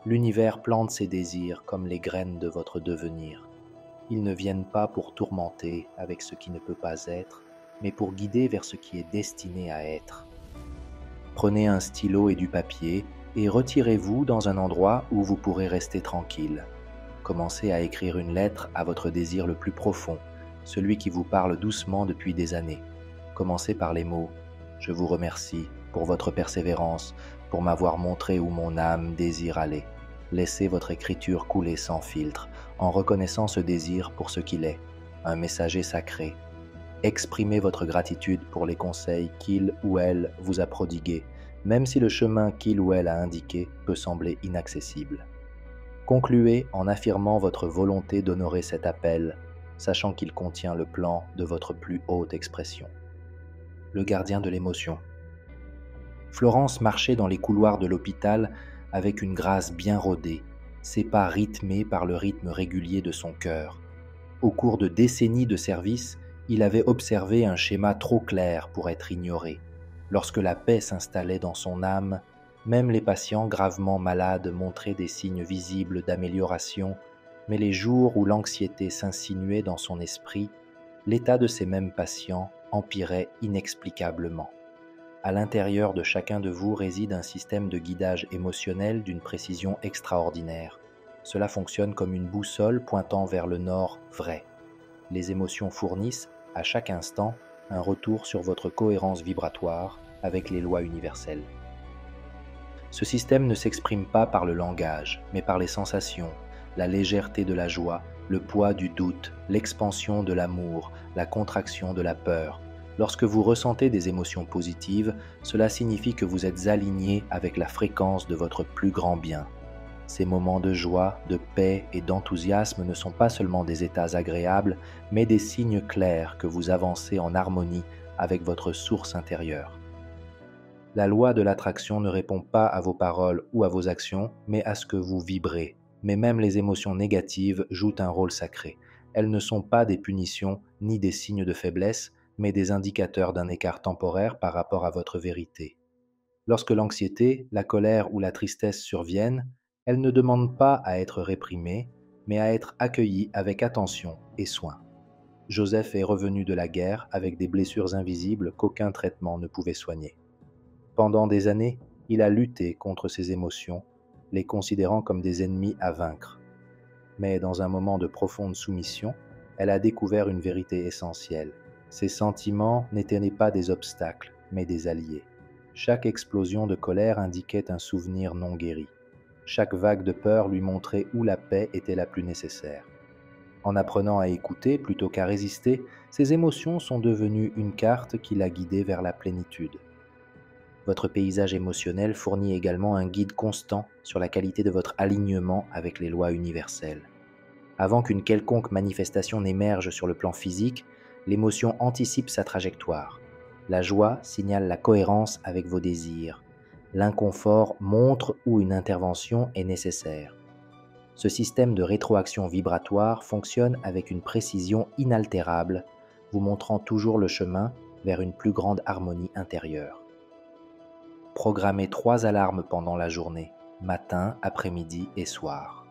L'univers plante ses désirs comme les graines de votre devenir. Ils ne viennent pas pour tourmenter avec ce qui ne peut pas être, mais pour guider vers ce qui est destiné à être. Prenez un stylo et du papier et retirez-vous dans un endroit où vous pourrez rester tranquille. Commencez à écrire une lettre à votre désir le plus profond, celui qui vous parle doucement depuis des années. Commencez par les mots « Je vous remercie pour votre persévérance, pour m'avoir montré où mon âme désire aller. Laissez votre écriture couler sans filtre, en reconnaissant ce désir pour ce qu'il est, un messager sacré. Exprimez votre gratitude pour les conseils qu'il ou elle vous a prodigués, même si le chemin qu'il ou elle a indiqué peut sembler inaccessible. Concluez en affirmant votre volonté d'honorer cet appel, sachant qu'il contient le plan de votre plus haute expression. Le gardien de l'émotion. Florence marchait dans les couloirs de l'hôpital avec une grâce bien rodée, ses pas rythmés par le rythme régulier de son cœur. Au cours de décennies de service, il avait observé un schéma trop clair pour être ignoré. Lorsque la paix s'installait dans son âme, même les patients gravement malades montraient des signes visibles d'amélioration, mais les jours où l'anxiété s'insinuait dans son esprit, l'état de ces mêmes patients empirait inexplicablement. À l'intérieur de chacun de vous réside un système de guidage émotionnel d'une précision extraordinaire. Cela fonctionne comme une boussole pointant vers le nord vrai. Les émotions fournissent, à chaque instant, un retour sur votre cohérence vibratoire avec les lois universelles. Ce système ne s'exprime pas par le langage, mais par les sensations, la légèreté de la joie, le poids du doute, l'expansion de l'amour, la contraction de la peur. Lorsque vous ressentez des émotions positives, cela signifie que vous êtes aligné avec la fréquence de votre plus grand bien. Ces moments de joie, de paix et d'enthousiasme ne sont pas seulement des états agréables, mais des signes clairs que vous avancez en harmonie avec votre source intérieure. La loi de l'attraction ne répond pas à vos paroles ou à vos actions, mais à ce que vous vibrez. Mais même les émotions négatives jouent un rôle sacré. Elles ne sont pas des punitions ni des signes de faiblesse, mais des indicateurs d'un écart temporaire par rapport à votre vérité. Lorsque l'anxiété, la colère ou la tristesse surviennent, elles ne demandent pas à être réprimées, mais à être accueillies avec attention et soin. Joseph est revenu de la guerre avec des blessures invisibles qu'aucun traitement ne pouvait soigner. Pendant des années, il a lutté contre ses émotions, les considérant comme des ennemis à vaincre. Mais dans un moment de profonde soumission, elle a découvert une vérité essentielle. Ses sentiments n'étaient pas des obstacles, mais des alliés. Chaque explosion de colère indiquait un souvenir non guéri. Chaque vague de peur lui montrait où la paix était la plus nécessaire. En apprenant à écouter plutôt qu'à résister, ses émotions sont devenues une carte qui l'a guidé vers la plénitude. Votre paysage émotionnel fournit également un guide constant sur la qualité de votre alignement avec les lois universelles. Avant qu'une quelconque manifestation n'émerge sur le plan physique, l'émotion anticipe sa trajectoire. La joie signale la cohérence avec vos désirs. L'inconfort montre où une intervention est nécessaire. Ce système de rétroaction vibratoire fonctionne avec une précision inaltérable, vous montrant toujours le chemin vers une plus grande harmonie intérieure. Programmez 3 alarmes pendant la journée, matin, après-midi et soir.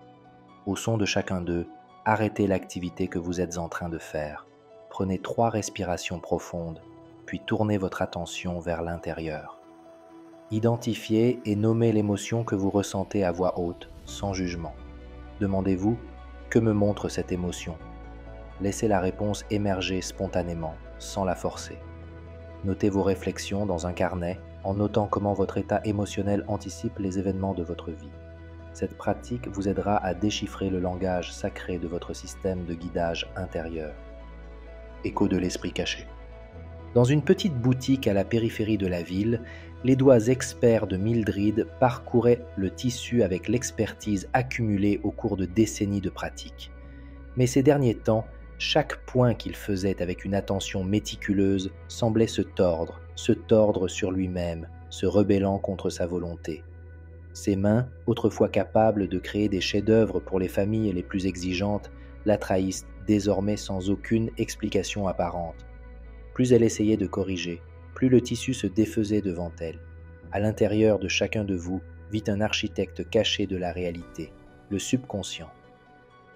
Au son de chacun d'eux, arrêtez l'activité que vous êtes en train de faire. Prenez 3 respirations profondes, puis tournez votre attention vers l'intérieur. Identifiez et nommez l'émotion que vous ressentez à voix haute, sans jugement. Demandez-vous « Que me montre cette émotion ?» Laissez la réponse émerger spontanément, sans la forcer. Notez vos réflexions dans un carnet en notant comment votre état émotionnel anticipe les événements de votre vie. Cette pratique vous aidera à déchiffrer le langage sacré de votre système de guidage intérieur. Écho de l'esprit caché. Dans une petite boutique à la périphérie de la ville, les doigts experts de Mildred parcouraient le tissu avec l'expertise accumulée au cours de décennies de pratique. Mais ces derniers temps, chaque point qu'il faisait avec une attention méticuleuse semblait se tordre sur lui-même, se rebellant contre sa volonté. Ses mains, autrefois capables de créer des chefs-d'œuvre pour les familles les plus exigeantes, la trahissent désormais sans aucune explication apparente. Plus elle essayait de corriger, plus le tissu se défaisait devant elle. À l'intérieur de chacun de vous vit un architecte caché de la réalité, le subconscient.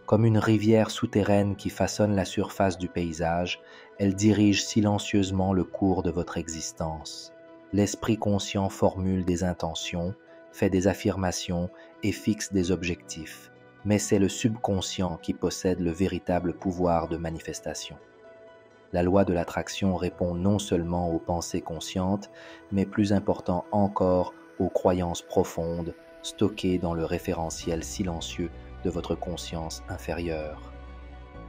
Comme une rivière souterraine qui façonne la surface du paysage, elle dirige silencieusement le cours de votre existence. L'esprit conscient formule des intentions, fait des affirmations et fixe des objectifs. Mais c'est le subconscient qui possède le véritable pouvoir de manifestation. La loi de l'attraction répond non seulement aux pensées conscientes, mais plus important encore, aux croyances profondes stockées dans le référentiel silencieux de votre conscience inférieure.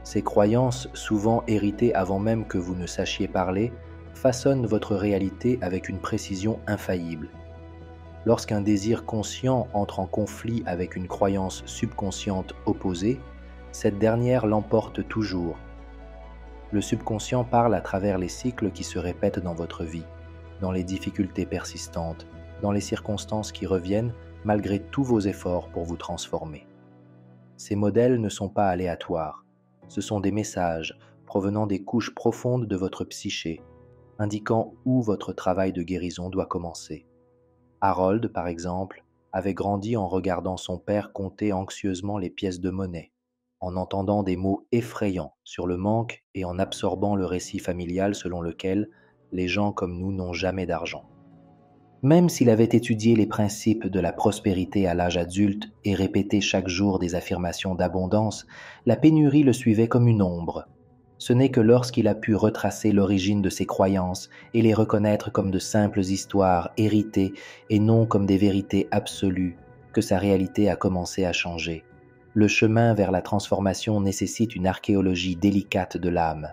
Ces croyances, souvent héritées avant même que vous ne sachiez parler, façonnent votre réalité avec une précision infaillible. Lorsqu'un désir conscient entre en conflit avec une croyance subconsciente opposée, cette dernière l'emporte toujours. Le subconscient parle à travers les cycles qui se répètent dans votre vie, dans les difficultés persistantes, dans les circonstances qui reviennent malgré tous vos efforts pour vous transformer. Ces modèles ne sont pas aléatoires, ce sont des messages provenant des couches profondes de votre psyché, indiquant où votre travail de guérison doit commencer. Harold, par exemple, avait grandi en regardant son père compter anxieusement les pièces de monnaie, en entendant des mots effrayants sur le manque et en absorbant le récit familial selon lequel les gens comme nous n'ont jamais d'argent. Même s'il avait étudié les principes de la prospérité à l'âge adulte et répété chaque jour des affirmations d'abondance, la pénurie le suivait comme une ombre. Ce n'est que lorsqu'il a pu retracer l'origine de ses croyances et les reconnaître comme de simples histoires héritées et non comme des vérités absolues que sa réalité a commencé à changer. Le chemin vers la transformation nécessite une archéologie délicate de l'âme.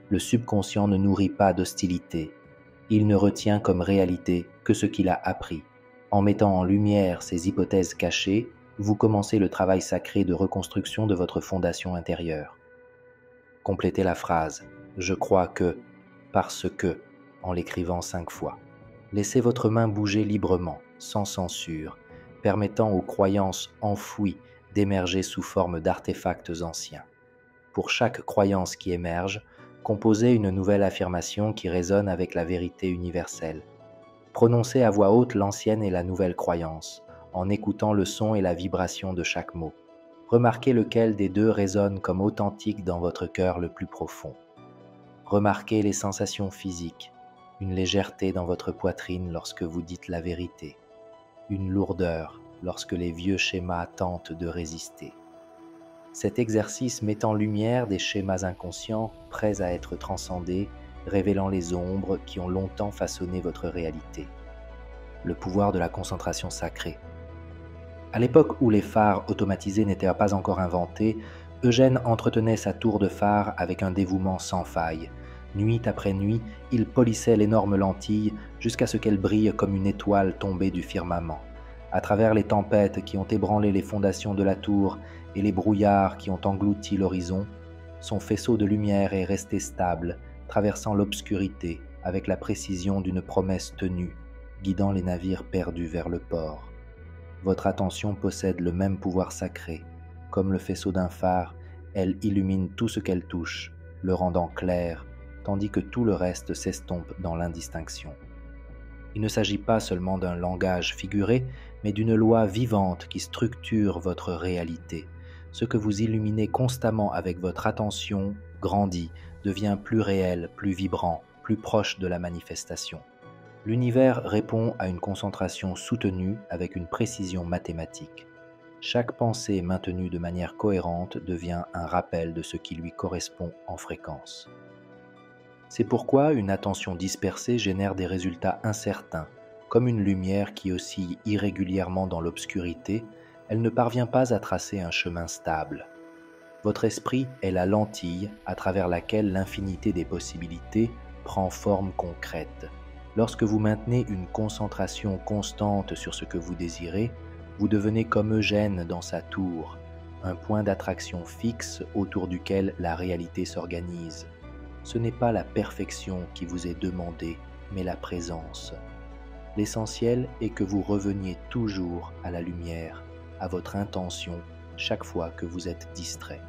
Le subconscient ne nourrit pas d'hostilité. Il ne retient comme réalité que ce qu'il a appris. En mettant en lumière ces hypothèses cachées, vous commencez le travail sacré de reconstruction de votre fondation intérieure. Complétez la phrase « Je crois que » parce que en l'écrivant 5 fois. Laissez votre main bouger librement, sans censure, permettant aux croyances enfouies d'émerger sous forme d'artefacts anciens. Pour chaque croyance qui émerge, composez une nouvelle affirmation qui résonne avec la vérité universelle. Prononcez à voix haute l'ancienne et la nouvelle croyance, en écoutant le son et la vibration de chaque mot. Remarquez lequel des deux résonne comme authentique dans votre cœur le plus profond. Remarquez les sensations physiques, une légèreté dans votre poitrine lorsque vous dites la vérité, une lourdeur lorsque les vieux schémas tentent de résister. Cet exercice met en lumière des schémas inconscients prêts à être transcendés, révélant les ombres qui ont longtemps façonné votre réalité. Le pouvoir de la concentration sacrée. À l'époque où les phares automatisés n'étaient pas encore inventés, Eugène entretenait sa tour de phare avec un dévouement sans faille. Nuit après nuit, il polissait l'énorme lentille jusqu'à ce qu'elle brille comme une étoile tombée du firmament. À travers les tempêtes qui ont ébranlé les fondations de la tour et les brouillards qui ont englouti l'horizon, son faisceau de lumière est resté stable, traversant l'obscurité avec la précision d'une promesse tenue, guidant les navires perdus vers le port. Votre attention possède le même pouvoir sacré. Comme le faisceau d'un phare, elle illumine tout ce qu'elle touche, le rendant clair, tandis que tout le reste s'estompe dans l'indistinction. Il ne s'agit pas seulement d'un langage figuré, mais d'une loi vivante qui structure votre réalité. Ce que vous illuminez constamment avec votre attention grandit, devient plus réel, plus vibrant, plus proche de la manifestation. L'univers répond à une concentration soutenue avec une précision mathématique. Chaque pensée maintenue de manière cohérente devient un rappel de ce qui lui correspond en fréquence. C'est pourquoi une attention dispersée génère des résultats incertains. Comme une lumière qui oscille irrégulièrement dans l'obscurité, elle ne parvient pas à tracer un chemin stable. Votre esprit est la lentille à travers laquelle l'infinité des possibilités prend forme concrète. Lorsque vous maintenez une concentration constante sur ce que vous désirez, vous devenez comme Eugène dans sa tour, un point d'attraction fixe autour duquel la réalité s'organise. Ce n'est pas la perfection qui vous est demandée, mais la présence. L'essentiel est que vous reveniez toujours à la lumière, à votre intention, chaque fois que vous êtes distrait.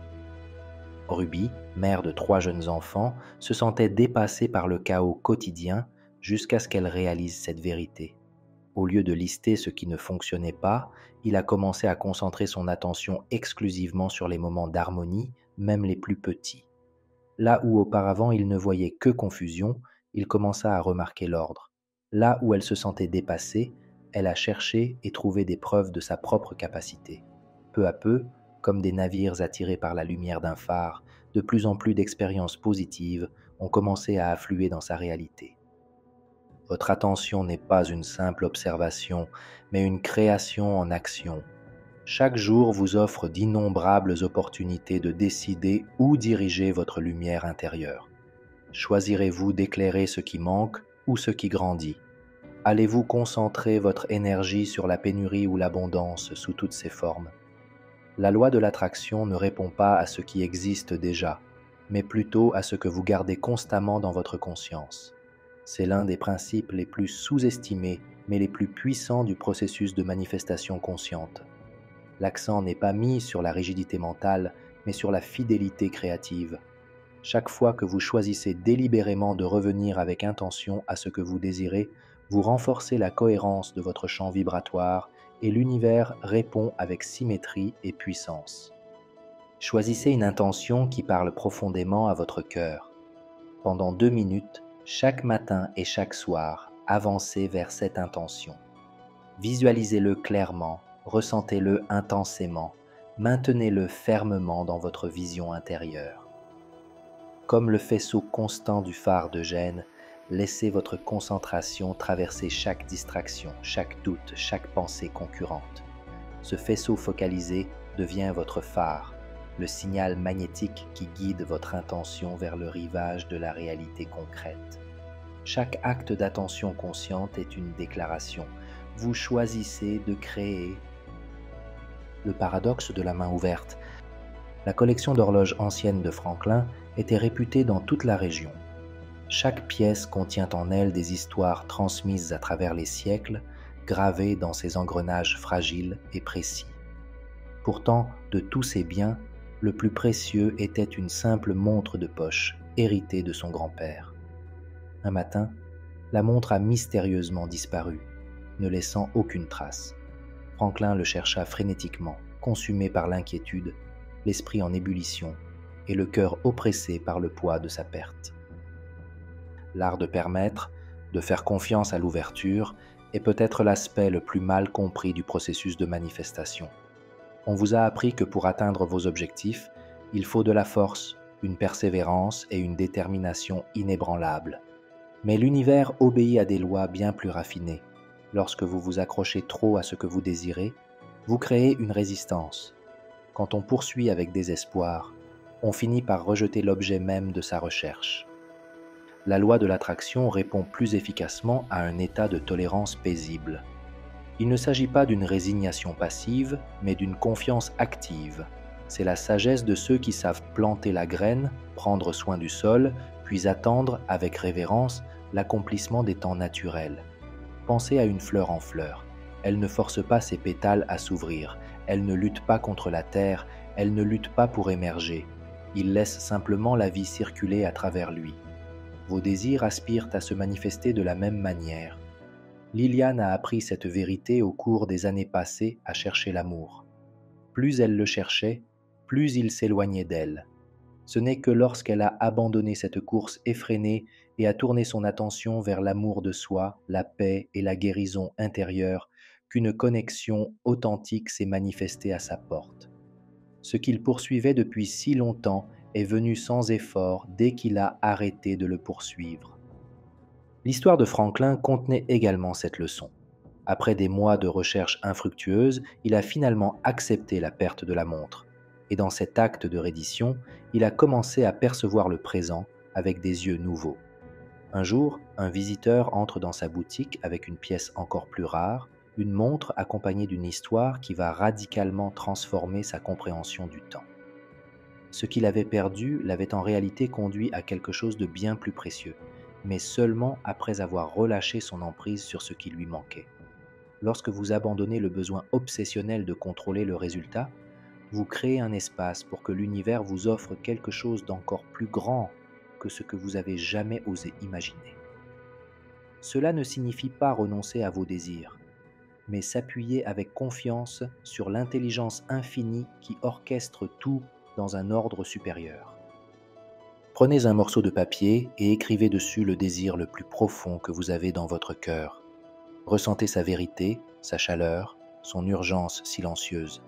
Ruby, mère de 3 jeunes enfants, se sentait dépassée par le chaos quotidien jusqu'à ce qu'elle réalise cette vérité. Au lieu de lister ce qui ne fonctionnait pas, il a commencé à concentrer son attention exclusivement sur les moments d'harmonie, même les plus petits. Là où auparavant il ne voyait que confusion, il commença à remarquer l'ordre. Là où elle se sentait dépassée, elle a cherché et trouvé des preuves de sa propre capacité. Peu à peu, comme des navires attirés par la lumière d'un phare, de plus en plus d'expériences positives ont commencé à affluer dans sa réalité. Votre attention n'est pas une simple observation, mais une création en action. Chaque jour vous offre d'innombrables opportunités de décider où diriger votre lumière intérieure. Choisirez-vous d'éclairer ce qui manque ou ce qui grandit? Allez-vous concentrer votre énergie sur la pénurie ou l'abondance sous toutes ses formes? La loi de l'attraction ne répond pas à ce qui existe déjà, mais plutôt à ce que vous gardez constamment dans votre conscience. C'est l'un des principes les plus sous-estimés, mais les plus puissants du processus de manifestation consciente. L'accent n'est pas mis sur la rigidité mentale, mais sur la fidélité créative. Chaque fois que vous choisissez délibérément de revenir avec intention à ce que vous désirez, vous renforcez la cohérence de votre champ vibratoire et l'univers répond avec symétrie et puissance. Choisissez une intention qui parle profondément à votre cœur. Pendant 2 minutes, chaque matin et chaque soir, avancez vers cette intention. Visualisez-le clairement, ressentez-le intensément, maintenez-le fermement dans votre vision intérieure. Comme le faisceau constant du phare de Gênes, laissez votre concentration traverser chaque distraction, chaque doute, chaque pensée concurrente. Ce faisceau focalisé devient votre phare, le signal magnétique qui guide votre intention vers le rivage de la réalité concrète. Chaque acte d'attention consciente est une déclaration. Vous choisissez de créer. Le paradoxe de la main ouverte. La collection d'horloges anciennes de Franklin était réputée dans toute la région. Chaque pièce contient en elle des histoires transmises à travers les siècles, gravées dans ses engrenages fragiles et précis. Pourtant, de tous ces biens, le plus précieux était une simple montre de poche, héritée de son grand-père. Un matin, la montre a mystérieusement disparu, ne laissant aucune trace. Franklin le chercha frénétiquement, consumé par l'inquiétude, l'esprit en ébullition et le cœur oppressé par le poids de sa perte. L'art de permettre, de faire confiance à l'ouverture, est peut-être l'aspect le plus mal compris du processus de manifestation. On vous a appris que pour atteindre vos objectifs, il faut de la force, une persévérance et une détermination inébranlables. Mais l'univers obéit à des lois bien plus raffinées. Lorsque vous vous accrochez trop à ce que vous désirez, vous créez une résistance. Quand on poursuit avec désespoir, on finit par rejeter l'objet même de sa recherche. La loi de l'attraction répond plus efficacement à un état de tolérance paisible. Il ne s'agit pas d'une résignation passive, mais d'une confiance active. C'est la sagesse de ceux qui savent planter la graine, prendre soin du sol, puis attendre avec révérence l'accomplissement des temps naturels. Pensez à une fleur en fleur. Elle ne force pas ses pétales à s'ouvrir, elle ne lutte pas contre la terre, elle ne lutte pas pour émerger. Il laisse simplement la vie circuler à travers lui. Vos désirs aspirent à se manifester de la même manière. Liliane a appris cette vérité au cours des années passées à chercher l'amour. Plus elle le cherchait, plus il s'éloignait d'elle. Ce n'est que lorsqu'elle a abandonné cette course effrénée et a tourné son attention vers l'amour de soi, la paix et la guérison intérieure qu'une connexion authentique s'est manifestée à sa porte. Ce qu'il poursuivait depuis si longtemps est venu sans effort dès qu'il a arrêté de le poursuivre. L'histoire de Franklin contenait également cette leçon. Après des mois de recherche infructueuses, il a finalement accepté la perte de la montre. Et dans cet acte de reddition, il a commencé à percevoir le présent avec des yeux nouveaux. Un jour, un visiteur entre dans sa boutique avec une pièce encore plus rare, une montre accompagnée d'une histoire qui va radicalement transformer sa compréhension du temps. Ce qu'il avait perdu l'avait en réalité conduit à quelque chose de bien plus précieux, mais seulement après avoir relâché son emprise sur ce qui lui manquait. Lorsque vous abandonnez le besoin obsessionnel de contrôler le résultat, vous créez un espace pour que l'univers vous offre quelque chose d'encore plus grand que ce que vous avez jamais osé imaginer. Cela ne signifie pas renoncer à vos désirs, mais s'appuyer avec confiance sur l'intelligence infinie qui orchestre tout dans un ordre supérieur. Prenez un morceau de papier et écrivez dessus le désir le plus profond que vous avez dans votre cœur. Ressentez sa vérité, sa chaleur, son urgence silencieuse.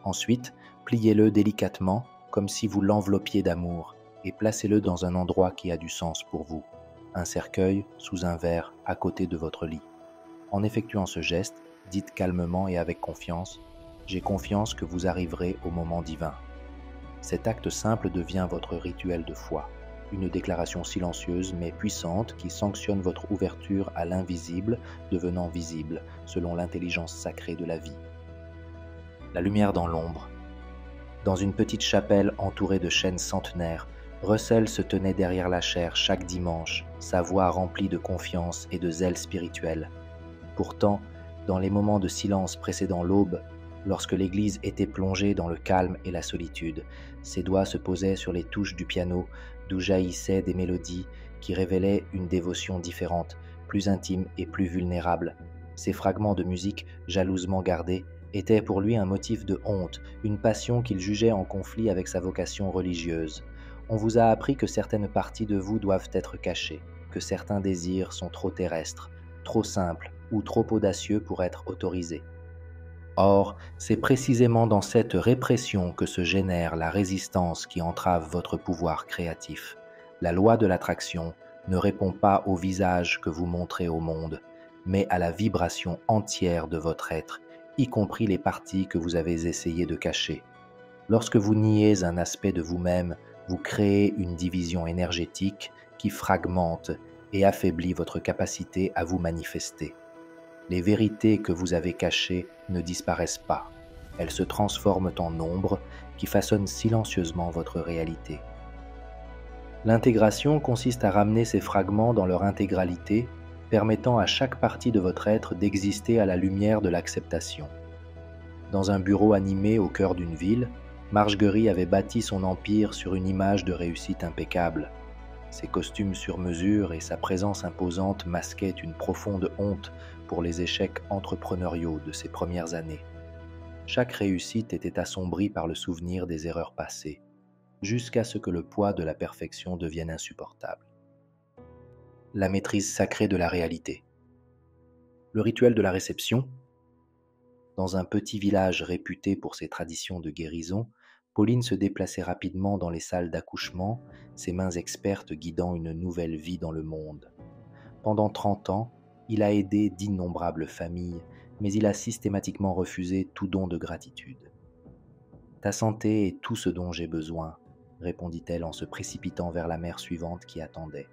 Ensuite, pliez-le délicatement comme si vous l'enveloppiez d'amour et placez-le dans un endroit qui a du sens pour vous. un cercueil sous un verre à côté de votre lit. En effectuant ce geste, dites calmement et avec confiance « J'ai confiance que vous arriverez au moment divin ». Cet acte simple devient votre rituel de foi, une déclaration silencieuse mais puissante qui sanctionne votre ouverture à l'invisible devenant visible selon l'intelligence sacrée de la vie. La lumière dans l'ombre. Dans une petite chapelle entourée de chênes centenaires, Russell se tenait derrière la chaire chaque dimanche, sa voix remplie de confiance et de zèle spirituel. Pourtant, dans les moments de silence précédant l'aube, lorsque l'église était plongée dans le calme et la solitude, ses doigts se posaient sur les touches du piano, d'où jaillissaient des mélodies qui révélaient une dévotion différente, plus intime et plus vulnérable. Ces fragments de musique, jalousement gardés, étaient pour lui un motif de honte, une passion qu'il jugeait en conflit avec sa vocation religieuse. On vous a appris que certaines parties de vous doivent être cachées, que certains désirs sont trop terrestres, trop simples ou trop audacieux pour être autorisés. Or, c'est précisément dans cette répression que se génère la résistance qui entrave votre pouvoir créatif. La loi de l'attraction ne répond pas au visage que vous montrez au monde, mais à la vibration entière de votre être, y compris les parties que vous avez essayé de cacher. Lorsque vous niez un aspect de vous-même, vous créez une division énergétique qui fragmente et affaiblit votre capacité à vous manifester. Les vérités que vous avez cachées ne disparaissent pas. Elles se transforment en ombre qui façonnent silencieusement votre réalité. L'intégration consiste à ramener ces fragments dans leur intégralité, permettant à chaque partie de votre être d'exister à la lumière de l'acceptation. Dans un bureau animé au cœur d'une ville, Margery avait bâti son empire sur une image de réussite impeccable. Ses costumes sur mesure et sa présence imposante masquaient une profonde honte pour les échecs entrepreneuriaux de ses premières années. Chaque réussite était assombrie par le souvenir des erreurs passées, jusqu'à ce que le poids de la perfection devienne insupportable. La maîtrise sacrée de la réalité. Le rituel de la réception. Dans un petit village réputé pour ses traditions de guérison, Pauline se déplaçait rapidement dans les salles d'accouchement, ses mains expertes guidant une nouvelle vie dans le monde. Pendant 30 ans, il a aidé d'innombrables familles, mais il a systématiquement refusé tout don de gratitude. « Ta santé est tout ce dont j'ai besoin », répondit-elle en se précipitant vers la mère suivante qui attendait.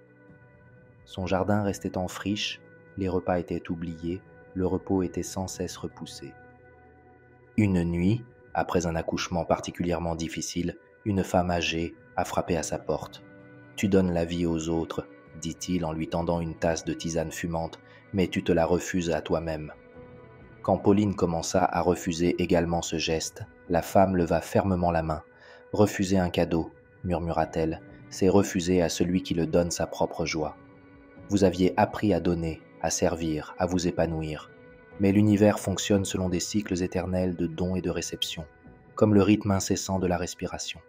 Son jardin restait en friche, les repas étaient oubliés, le repos était sans cesse repoussé. Une nuit, après un accouchement particulièrement difficile, une femme âgée a frappé à sa porte. « Tu donnes la vie aux autres, » dit-il en lui tendant une tasse de tisane fumante, « mais tu te la refuses à toi-même. » Quand Pauline commença à refuser également ce geste, la femme leva fermement la main. « Refuser un cadeau, » murmura-t-elle, « c'est refuser à celui qui le donne sa propre joie. Vous aviez appris à donner, à servir, à vous épanouir. Mais l'univers fonctionne selon des cycles éternels de dons et de réception, comme le rythme incessant de la respiration.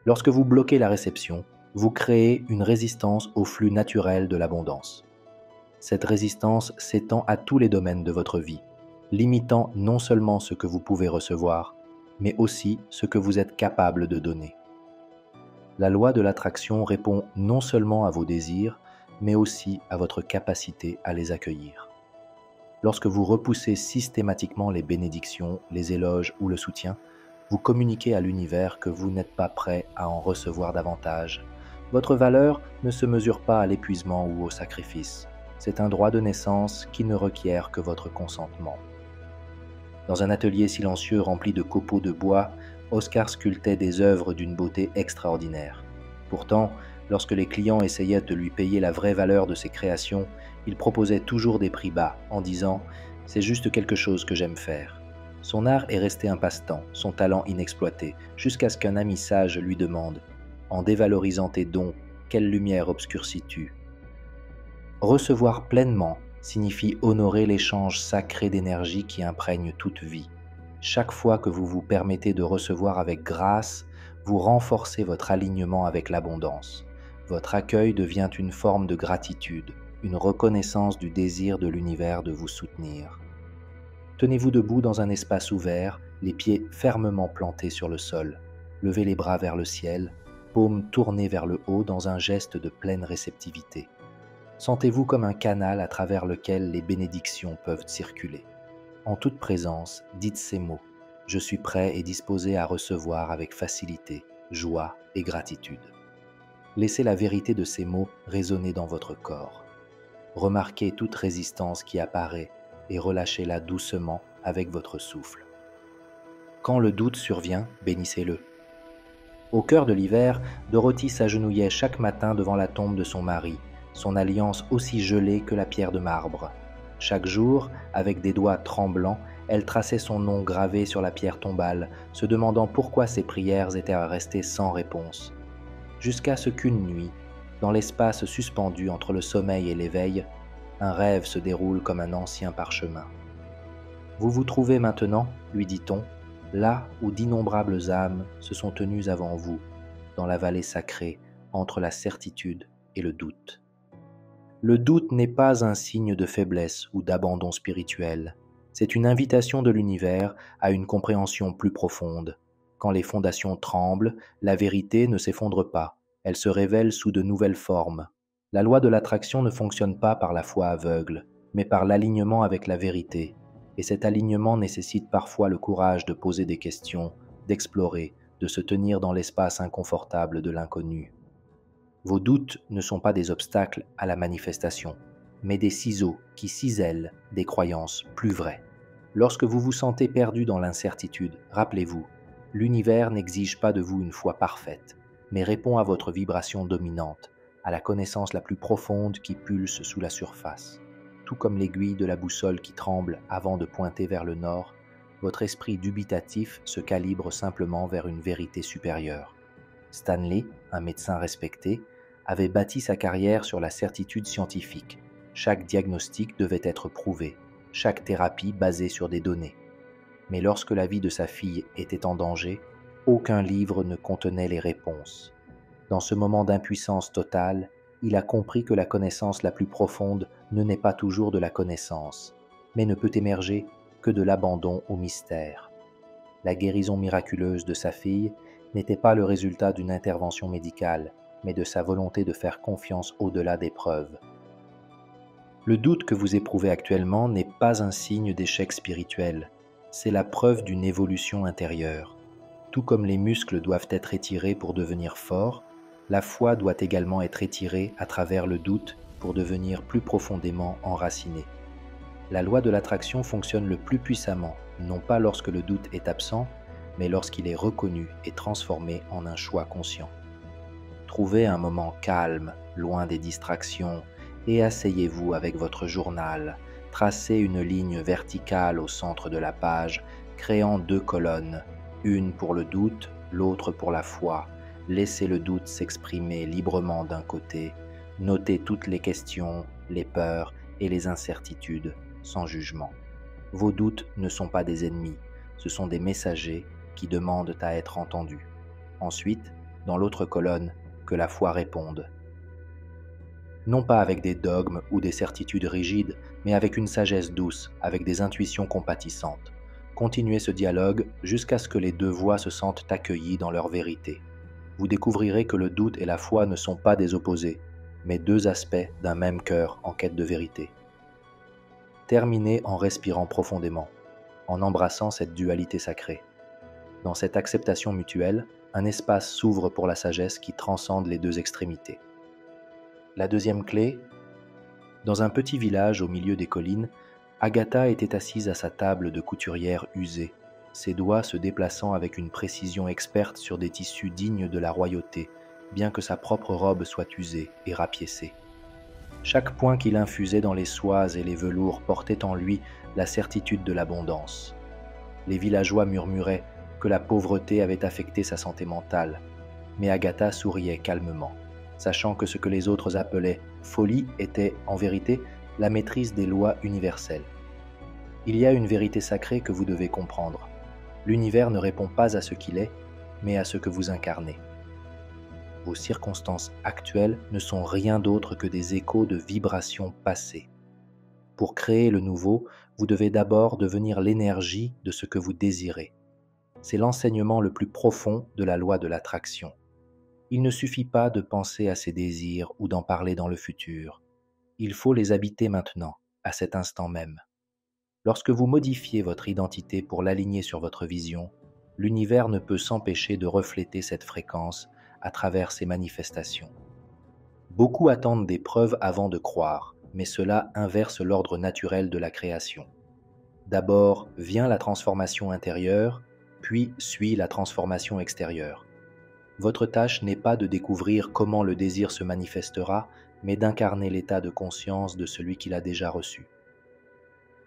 Lorsque vous bloquez la réception, vous créez une résistance au flux naturel de l'abondance. Cette résistance s'étend à tous les domaines de votre vie, limitant non seulement ce que vous pouvez recevoir, mais aussi ce que vous êtes capable de donner. La loi de l'attraction répond non seulement à vos désirs, mais aussi à votre capacité à les accueillir. Lorsque vous repoussez systématiquement les bénédictions, les éloges ou le soutien, vous communiquez à l'univers que vous n'êtes pas prêt à en recevoir davantage. Votre valeur ne se mesure pas à l'épuisement ou au sacrifice. C'est un droit de naissance qui ne requiert que votre consentement. Dans un atelier silencieux rempli de copeaux de bois, Oscar sculptait des œuvres d'une beauté extraordinaire. Pourtant, lorsque les clients essayaient de lui payer la vraie valeur de ses créations, il proposait toujours des prix bas en disant « C'est juste quelque chose que j'aime faire ». Son art est resté un passe-temps, son talent inexploité, jusqu'à ce qu'un ami sage lui demande « En dévalorisant tes dons, quelle lumière obscurcis-tu » Recevoir pleinement signifie honorer l'échange sacré d'énergie qui imprègne toute vie. Chaque fois que vous vous permettez de recevoir avec grâce, vous renforcez votre alignement avec l'abondance. Votre accueil devient une forme de gratitude, une reconnaissance du désir de l'univers de vous soutenir. Tenez-vous debout dans un espace ouvert, les pieds fermement plantés sur le sol. Levez les bras vers le ciel. paume tournée vers le haut dans un geste de pleine réceptivité. Sentez-vous comme un canal à travers lequel les bénédictions peuvent circuler. En toute présence, dites ces mots. Je suis prêt et disposé à recevoir avec facilité, joie et gratitude. Laissez la vérité de ces mots résonner dans votre corps. Remarquez toute résistance qui apparaît et relâchez-la doucement avec votre souffle. Quand le doute survient, bénissez-le. Au cœur de l'hiver, Dorothy s'agenouillait chaque matin devant la tombe de son mari, son alliance aussi gelée que la pierre de marbre. Chaque jour, avec des doigts tremblants, elle traçait son nom gravé sur la pierre tombale, se demandant pourquoi ses prières étaient restées sans réponse. Jusqu'à ce qu'une nuit, dans l'espace suspendu entre le sommeil et l'éveil, un rêve se déroule comme un ancien parchemin. « Vous vous trouvez maintenant, lui dit-on, là où d'innombrables âmes se sont tenues avant vous, dans la vallée sacrée, entre la certitude et le doute. Le doute n'est pas un signe de faiblesse ou d'abandon spirituel, c'est une invitation de l'univers à une compréhension plus profonde. Quand les fondations tremblent, la vérité ne s'effondre pas, elle se révèle sous de nouvelles formes. La loi de l'attraction ne fonctionne pas par la foi aveugle, mais par l'alignement avec la vérité. Et cet alignement nécessite parfois le courage de poser des questions, d'explorer, de se tenir dans l'espace inconfortable de l'inconnu. Vos doutes ne sont pas des obstacles à la manifestation, mais des ciseaux qui cisèlent des croyances plus vraies. Lorsque vous vous sentez perdu dans l'incertitude, rappelez-vous, l'univers n'exige pas de vous une foi parfaite, mais répond à votre vibration dominante, à la connaissance la plus profonde qui pulse sous la surface. Tout comme l'aiguille de la boussole qui tremble avant de pointer vers le nord, votre esprit dubitatif se calibre simplement vers une vérité supérieure. Stanley, un médecin respecté, avait bâti sa carrière sur la certitude scientifique. Chaque diagnostic devait être prouvé, chaque thérapie basée sur des données. Mais lorsque la vie de sa fille était en danger, aucun livre ne contenait les réponses. Dans ce moment d'impuissance totale, il a compris que la connaissance la plus profonde ne naît pas toujours de la connaissance, mais ne peut émerger que de l'abandon au mystère. La guérison miraculeuse de sa fille n'était pas le résultat d'une intervention médicale, mais de sa volonté de faire confiance au-delà des preuves. Le doute que vous éprouvez actuellement n'est pas un signe d'échec spirituel, c'est la preuve d'une évolution intérieure. Tout comme les muscles doivent être étirés pour devenir forts, la foi doit également être étirée à travers le doute pour devenir plus profondément enracinée. La loi de l'attraction fonctionne le plus puissamment, non pas lorsque le doute est absent, mais lorsqu'il est reconnu et transformé en un choix conscient. Trouvez un moment calme, loin des distractions, et asseyez-vous avec votre journal. Tracez une ligne verticale au centre de la page, créant 2 colonnes, une pour le doute, l'autre pour la foi. Laissez le doute s'exprimer librement d'un côté, notez toutes les questions, les peurs et les incertitudes, sans jugement. Vos doutes ne sont pas des ennemis, ce sont des messagers qui demandent à être entendus. Ensuite, dans l'autre colonne, que la foi réponde. Non pas avec des dogmes ou des certitudes rigides, mais avec une sagesse douce, avec des intuitions compatissantes. Continuez ce dialogue jusqu'à ce que les 2 voix se sentent accueillies dans leur vérité. Vous découvrirez que le doute et la foi ne sont pas des opposés, mais 2 aspects d'un même cœur en quête de vérité. Terminez en respirant profondément, en embrassant cette dualité sacrée. Dans cette acceptation mutuelle, un espace s'ouvre pour la sagesse qui transcende les 2 extrémités. La deuxième clé, dans un petit village au milieu des collines, Agatha était assise à sa table de couturière usée, ses doigts se déplaçant avec une précision experte sur des tissus dignes de la royauté, bien que sa propre robe soit usée et rapiécée. Chaque point qu'il infusait dans les soies et les velours portait en lui la certitude de l'abondance. Les villageois murmuraient que la pauvreté avait affecté sa santé mentale, mais Agatha souriait calmement, sachant que ce que les autres appelaient folie était, en vérité, la maîtrise des lois universelles. Il y a une vérité sacrée que vous devez comprendre. L'univers ne répond pas à ce qu'il est, mais à ce que vous incarnez. Vos circonstances actuelles ne sont rien d'autre que des échos de vibrations passées. Pour créer le nouveau, vous devez d'abord devenir l'énergie de ce que vous désirez. C'est l'enseignement le plus profond de la loi de l'attraction. Il ne suffit pas de penser à ces désirs ou d'en parler dans le futur. Il faut les habiter maintenant, à cet instant même. Lorsque vous modifiez votre identité pour l'aligner sur votre vision, l'univers ne peut s'empêcher de refléter cette fréquence à travers ses manifestations. Beaucoup attendent des preuves avant de croire, mais cela inverse l'ordre naturel de la création. D'abord vient la transformation intérieure, puis suit la transformation extérieure. Votre tâche n'est pas de découvrir comment le désir se manifestera, mais d'incarner l'état de conscience de celui qui l'a déjà reçu.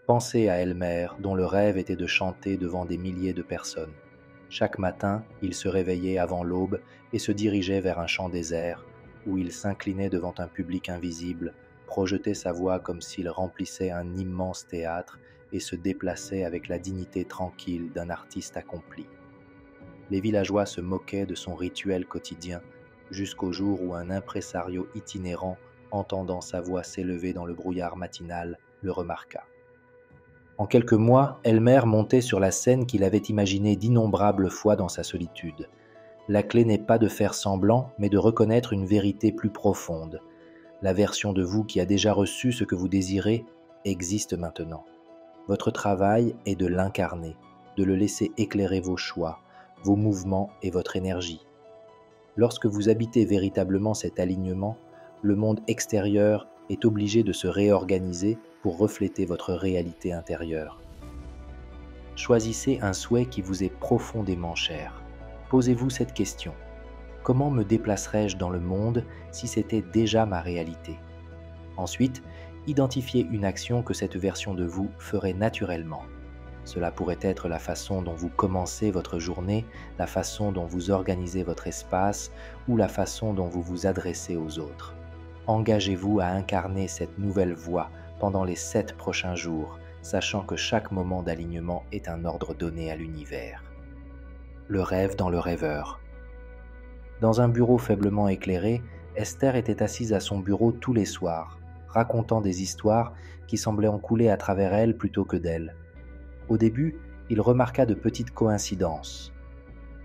Pensez à Elmer, dont le rêve était de chanter devant des milliers de personnes. Chaque matin, il se réveillait avant l'aube et se dirigeait vers un champ désert, où il s'inclinait devant un public invisible, projetait sa voix comme s'il remplissait un immense théâtre et se déplaçait avec la dignité tranquille d'un artiste accompli. Les villageois se moquaient de son rituel quotidien, jusqu'au jour où un impresario itinérant, entendant sa voix s'élever dans le brouillard matinal, le remarqua. En quelques mois, Elmer montait sur la scène qu'il avait imaginée d'innombrables fois dans sa solitude. La clé n'est pas de faire semblant, mais de reconnaître une vérité plus profonde. La version de vous qui a déjà reçu ce que vous désirez existe maintenant. Votre travail est de l'incarner, de le laisser éclairer vos choix, vos mouvements et votre énergie. Lorsque vous habitez véritablement cet alignement, le monde extérieur est obligé de se réorganiser pour refléter votre réalité intérieure. Choisissez un souhait qui vous est profondément cher. Posez-vous cette question. Comment me déplacerais-je dans le monde si c'était déjà ma réalité? Ensuite, identifiez une action que cette version de vous ferait naturellement. Cela pourrait être la façon dont vous commencez votre journée, la façon dont vous organisez votre espace ou la façon dont vous vous adressez aux autres. Engagez-vous à incarner cette nouvelle voie pendant les 7 prochains jours, sachant que chaque moment d'alignement est un ordre donné à l'univers. Le rêve dans le rêveur. Dans un bureau faiblement éclairé, Esther était assise à son bureau tous les soirs, racontant des histoires qui semblaient en couler à travers elle plutôt que d'elle. Au début, il remarqua de petites coïncidences.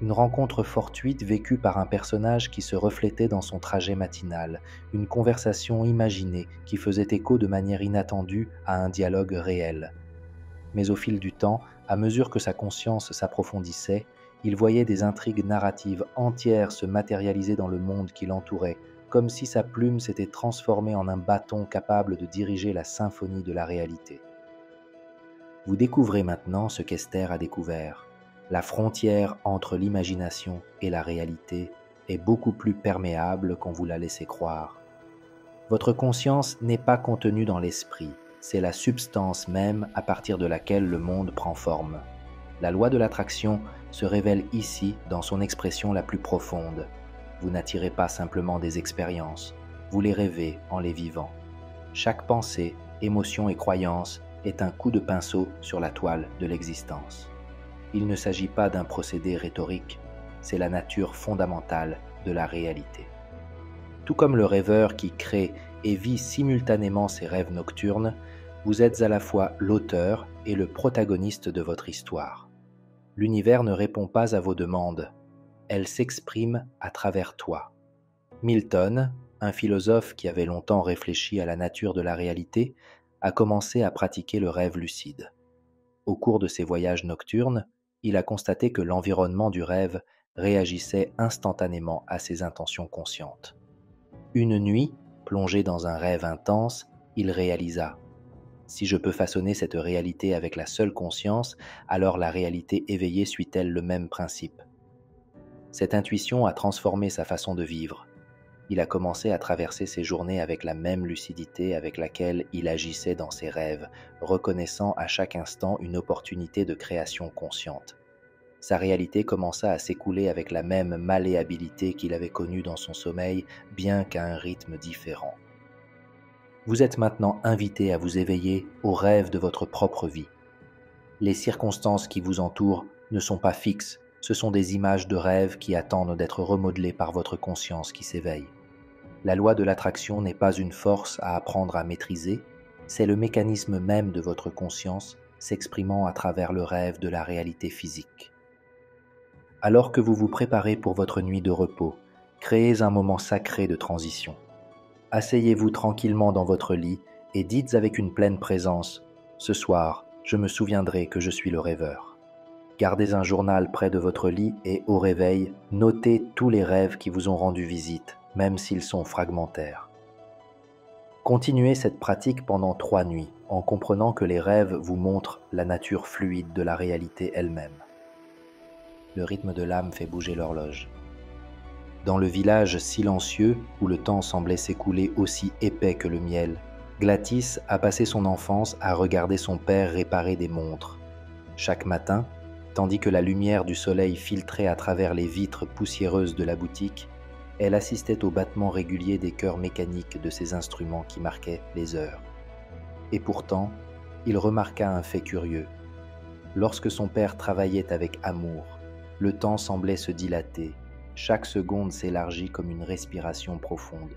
Une rencontre fortuite vécue par un personnage qui se reflétait dans son trajet matinal, une conversation imaginée qui faisait écho de manière inattendue à un dialogue réel. Mais au fil du temps, à mesure que sa conscience s'approfondissait, il voyait des intrigues narratives entières se matérialiser dans le monde qui l'entourait, comme si sa plume s'était transformée en un bâton capable de diriger la symphonie de la réalité. Vous découvrez maintenant ce qu'Esther a découvert. La frontière entre l'imagination et la réalité est beaucoup plus perméable qu'on vous l'a laissé croire. Votre conscience n'est pas contenue dans l'esprit, c'est la substance même à partir de laquelle le monde prend forme. La loi de l'attraction se révèle ici dans son expression la plus profonde. Vous n'attirez pas simplement des expériences, vous les rêvez en les vivant. Chaque pensée, émotion et croyance est un coup de pinceau sur la toile de l'existence. Il ne s'agit pas d'un procédé rhétorique, c'est la nature fondamentale de la réalité. Tout comme le rêveur qui crée et vit simultanément ses rêves nocturnes, vous êtes à la fois l'auteur et le protagoniste de votre histoire. L'univers ne répond pas à vos demandes, elle s'exprime à travers toi. Milton, un philosophe qui avait longtemps réfléchi à la nature de la réalité, a commencé à pratiquer le rêve lucide. Au cours de ses voyages nocturnes, il a constaté que l'environnement du rêve réagissait instantanément à ses intentions conscientes. Une nuit, plongé dans un rêve intense, il réalisa « Si je peux façonner cette réalité avec la seule conscience, alors la réalité éveillée suit-elle le même principe ?» Cette intuition a transformé sa façon de vivre. Il a commencé à traverser ses journées avec la même lucidité avec laquelle il agissait dans ses rêves, reconnaissant à chaque instant une opportunité de création consciente. Sa réalité commença à s'écouler avec la même malléabilité qu'il avait connue dans son sommeil, bien qu'à un rythme différent. Vous êtes maintenant invité à vous éveiller aux rêves de votre propre vie. Les circonstances qui vous entourent ne sont pas fixes, ce sont des images de rêves qui attendent d'être remodelées par votre conscience qui s'éveille. La loi de l'attraction n'est pas une force à apprendre à maîtriser, c'est le mécanisme même de votre conscience s'exprimant à travers le rêve de la réalité physique. Alors que vous vous préparez pour votre nuit de repos, Créez un moment sacré de transition. Asseyez-vous tranquillement dans votre lit et dites avec une pleine présence « Ce soir, je me souviendrai que je suis le rêveur ». Gardez un journal près de votre lit et, au réveil, notez tous les rêves qui vous ont rendu visite, même s'ils sont fragmentaires. Continuez cette pratique pendant 3 nuits, en comprenant que les rêves vous montrent la nature fluide de la réalité elle-même. Le rythme de l'âme fait bouger l'horloge. Dans le village silencieux, où le temps semblait s'écouler aussi épais que le miel, Gladys a passé son enfance à regarder son père réparer des montres. Chaque matin, tandis que la lumière du soleil filtrait à travers les vitres poussiéreuses de la boutique, elle assistait au battement régulier des cœurs mécaniques de ces instruments qui marquaient les heures. Et pourtant, il remarqua un fait curieux. Lorsque son père travaillait avec amour, le temps semblait se dilater, chaque seconde s'élargit comme une respiration profonde.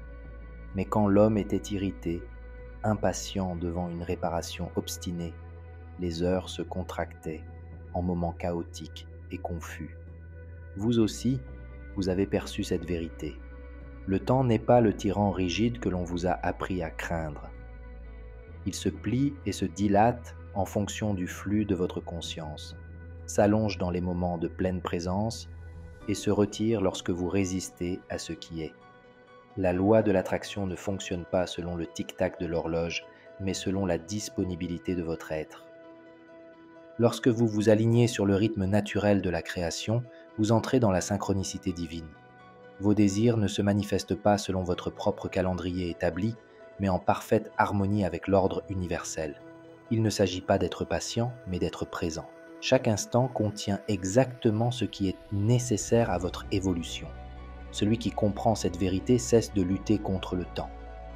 Mais quand l'homme était irrité, impatient devant une réparation obstinée, les heures se contractaient en moments chaotiques et confus. Vous aussi, vous avez perçu cette vérité. Le temps n'est pas le tyran rigide que l'on vous a appris à craindre. Il se plie et se dilate en fonction du flux de votre conscience, s'allonge dans les moments de pleine présence et se retire lorsque vous résistez à ce qui est. La loi de l'attraction ne fonctionne pas selon le tic-tac de l'horloge, mais selon la disponibilité de votre être. Lorsque vous vous alignez sur le rythme naturel de la création, vous entrez dans la synchronicité divine. Vos désirs ne se manifestent pas selon votre propre calendrier établi, mais en parfaite harmonie avec l'ordre universel. Il ne s'agit pas d'être patient, mais d'être présent. Chaque instant contient exactement ce qui est nécessaire à votre évolution. Celui qui comprend cette vérité cesse de lutter contre le temps.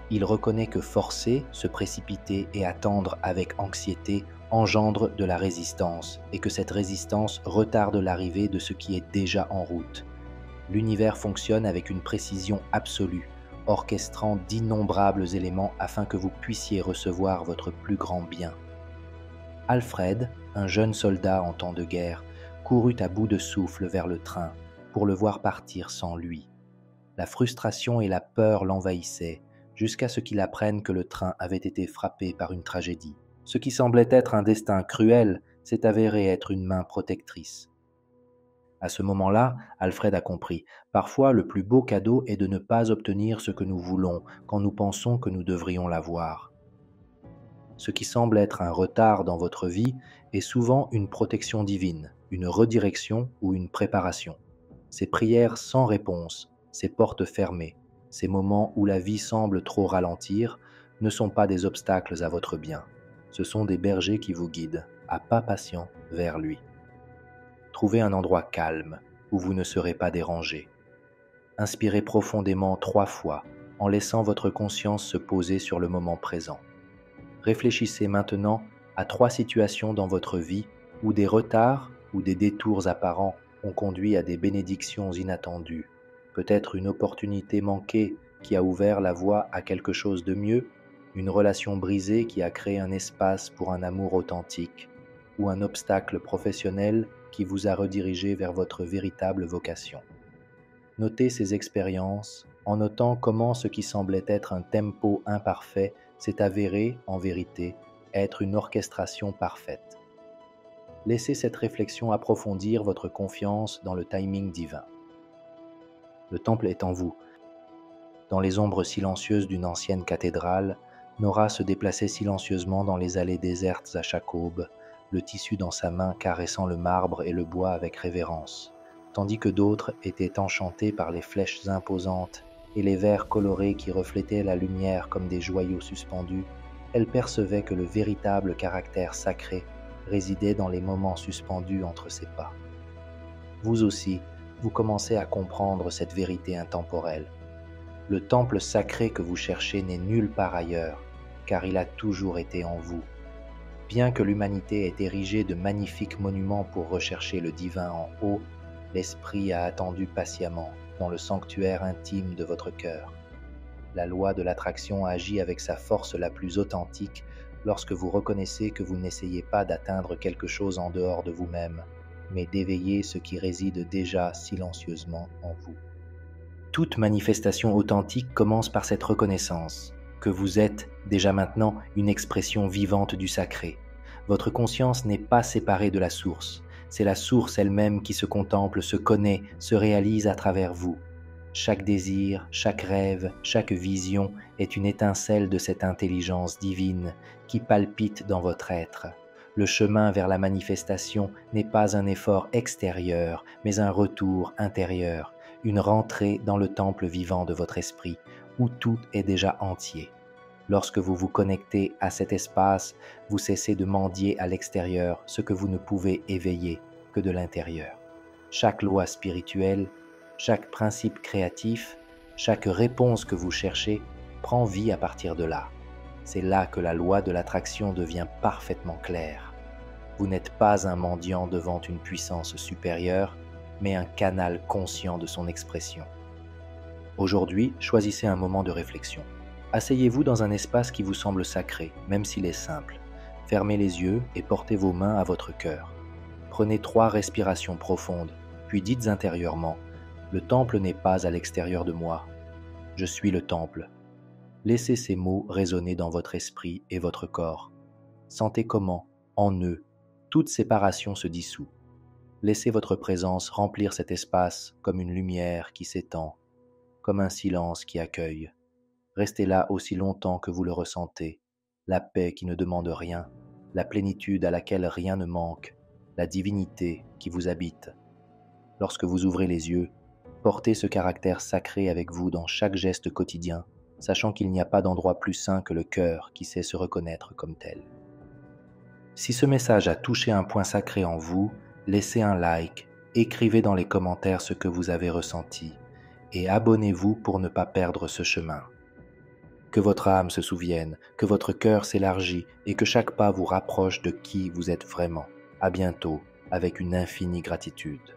Il reconnaît que forcer, se précipiter et attendre avec anxiété engendre de la résistance et que cette résistance retarde l'arrivée de ce qui est déjà en route. L'univers fonctionne avec une précision absolue, orchestrant d'innombrables éléments afin que vous puissiez recevoir votre plus grand bien. Alfred, un jeune soldat en temps de guerre, courut à bout de souffle vers le train pour le voir partir sans lui. La frustration et la peur l'envahissaient jusqu'à ce qu'il apprenne que le train avait été frappé par une tragédie. Ce qui semblait être un destin cruel s'est avéré être une main protectrice. À ce moment-là, Alfred a compris. Parfois, le plus beau cadeau est de ne pas obtenir ce que nous voulons quand nous pensons que nous devrions l'avoir. Ce qui semble être un retard dans votre vie est souvent une protection divine, une redirection ou une préparation. Ces prières sans réponse, ces portes fermées, ces moments où la vie semble trop ralentir, ne sont pas des obstacles à votre bien. Ce sont des bergers qui vous guident, à pas patients, vers lui. Trouvez un endroit calme, où vous ne serez pas dérangé. Inspirez profondément 3 fois, en laissant votre conscience se poser sur le moment présent. Réfléchissez maintenant à 3 situations dans votre vie où des retards ou des détours apparents ont conduit à des bénédictions inattendues. Peut-être une opportunité manquée qui a ouvert la voie à quelque chose de mieux, une relation brisée qui a créé un espace pour un amour authentique, ou un obstacle professionnel qui vous a redirigé vers votre véritable vocation. Notez ces expériences en notant comment ce qui semblait être un tempo imparfait s'est avéré, en vérité, être une orchestration parfaite. Laissez cette réflexion approfondir votre confiance dans le timing divin. Le temple est en vous. Dans les ombres silencieuses d'une ancienne cathédrale, Nora se déplaçait silencieusement dans les allées désertes à chaque aube, le tissu dans sa main caressant le marbre et le bois avec révérence, tandis que d'autres étaient enchantés par les flèches imposantes et les verres colorés qui reflétaient la lumière comme des joyaux suspendus. Elle percevait que le véritable caractère sacré résidait dans les moments suspendus entre ses pas. Vous aussi, vous commencez à comprendre cette vérité intemporelle. Le temple sacré que vous cherchez n'est nulle part ailleurs, car il a toujours été en vous. Bien que l'humanité ait érigé de magnifiques monuments pour rechercher le divin en haut, l'esprit a attendu patiemment dans le sanctuaire intime de votre cœur. La loi de l'attraction agit avec sa force la plus authentique lorsque vous reconnaissez que vous n'essayez pas d'atteindre quelque chose en dehors de vous-même, mais d'éveiller ce qui réside déjà silencieusement en vous. Toute manifestation authentique commence par cette reconnaissance que vous êtes déjà maintenant une expression vivante du sacré. Votre conscience n'est pas séparée de la source. C'est la source elle-même qui se contemple, se connaît, se réalise à travers vous. Chaque désir, chaque rêve, chaque vision est une étincelle de cette intelligence divine qui palpite dans votre être. Le chemin vers la manifestation n'est pas un effort extérieur, mais un retour intérieur, une rentrée dans le temple vivant de votre esprit, où tout est déjà entier. Lorsque vous vous connectez à cet espace, vous cessez de mendier à l'extérieur ce que vous ne pouvez éveiller que de l'intérieur. Chaque loi spirituelle, chaque principe créatif, chaque réponse que vous cherchez prend vie à partir de là. C'est là que la loi de l'attraction devient parfaitement claire. Vous n'êtes pas un mendiant devant une puissance supérieure, mais un canal conscient de son expression. Aujourd'hui, choisissez un moment de réflexion. Asseyez-vous dans un espace qui vous semble sacré, même s'il est simple. Fermez les yeux et portez vos mains à votre cœur. Prenez 3 respirations profondes, puis dites intérieurement « Le temple n'est pas à l'extérieur de moi. Je suis le temple. » Laissez ces mots résonner dans votre esprit et votre corps. Sentez comment, en eux, toute séparation se dissout. Laissez votre présence remplir cet espace comme une lumière qui s'étend, comme un silence qui accueille. Restez là aussi longtemps que vous le ressentez, la paix qui ne demande rien, la plénitude à laquelle rien ne manque, la divinité qui vous habite. Lorsque vous ouvrez les yeux, portez ce caractère sacré avec vous dans chaque geste quotidien, sachant qu'il n'y a pas d'endroit plus saint que le cœur qui sait se reconnaître comme tel. Si ce message a touché un point sacré en vous, laissez un like, écrivez dans les commentaires ce que vous avez ressenti et abonnez-vous pour ne pas perdre ce chemin. Que votre âme se souvienne, que votre cœur s'élargit et que chaque pas vous rapproche de qui vous êtes vraiment. À bientôt, avec une infinie gratitude.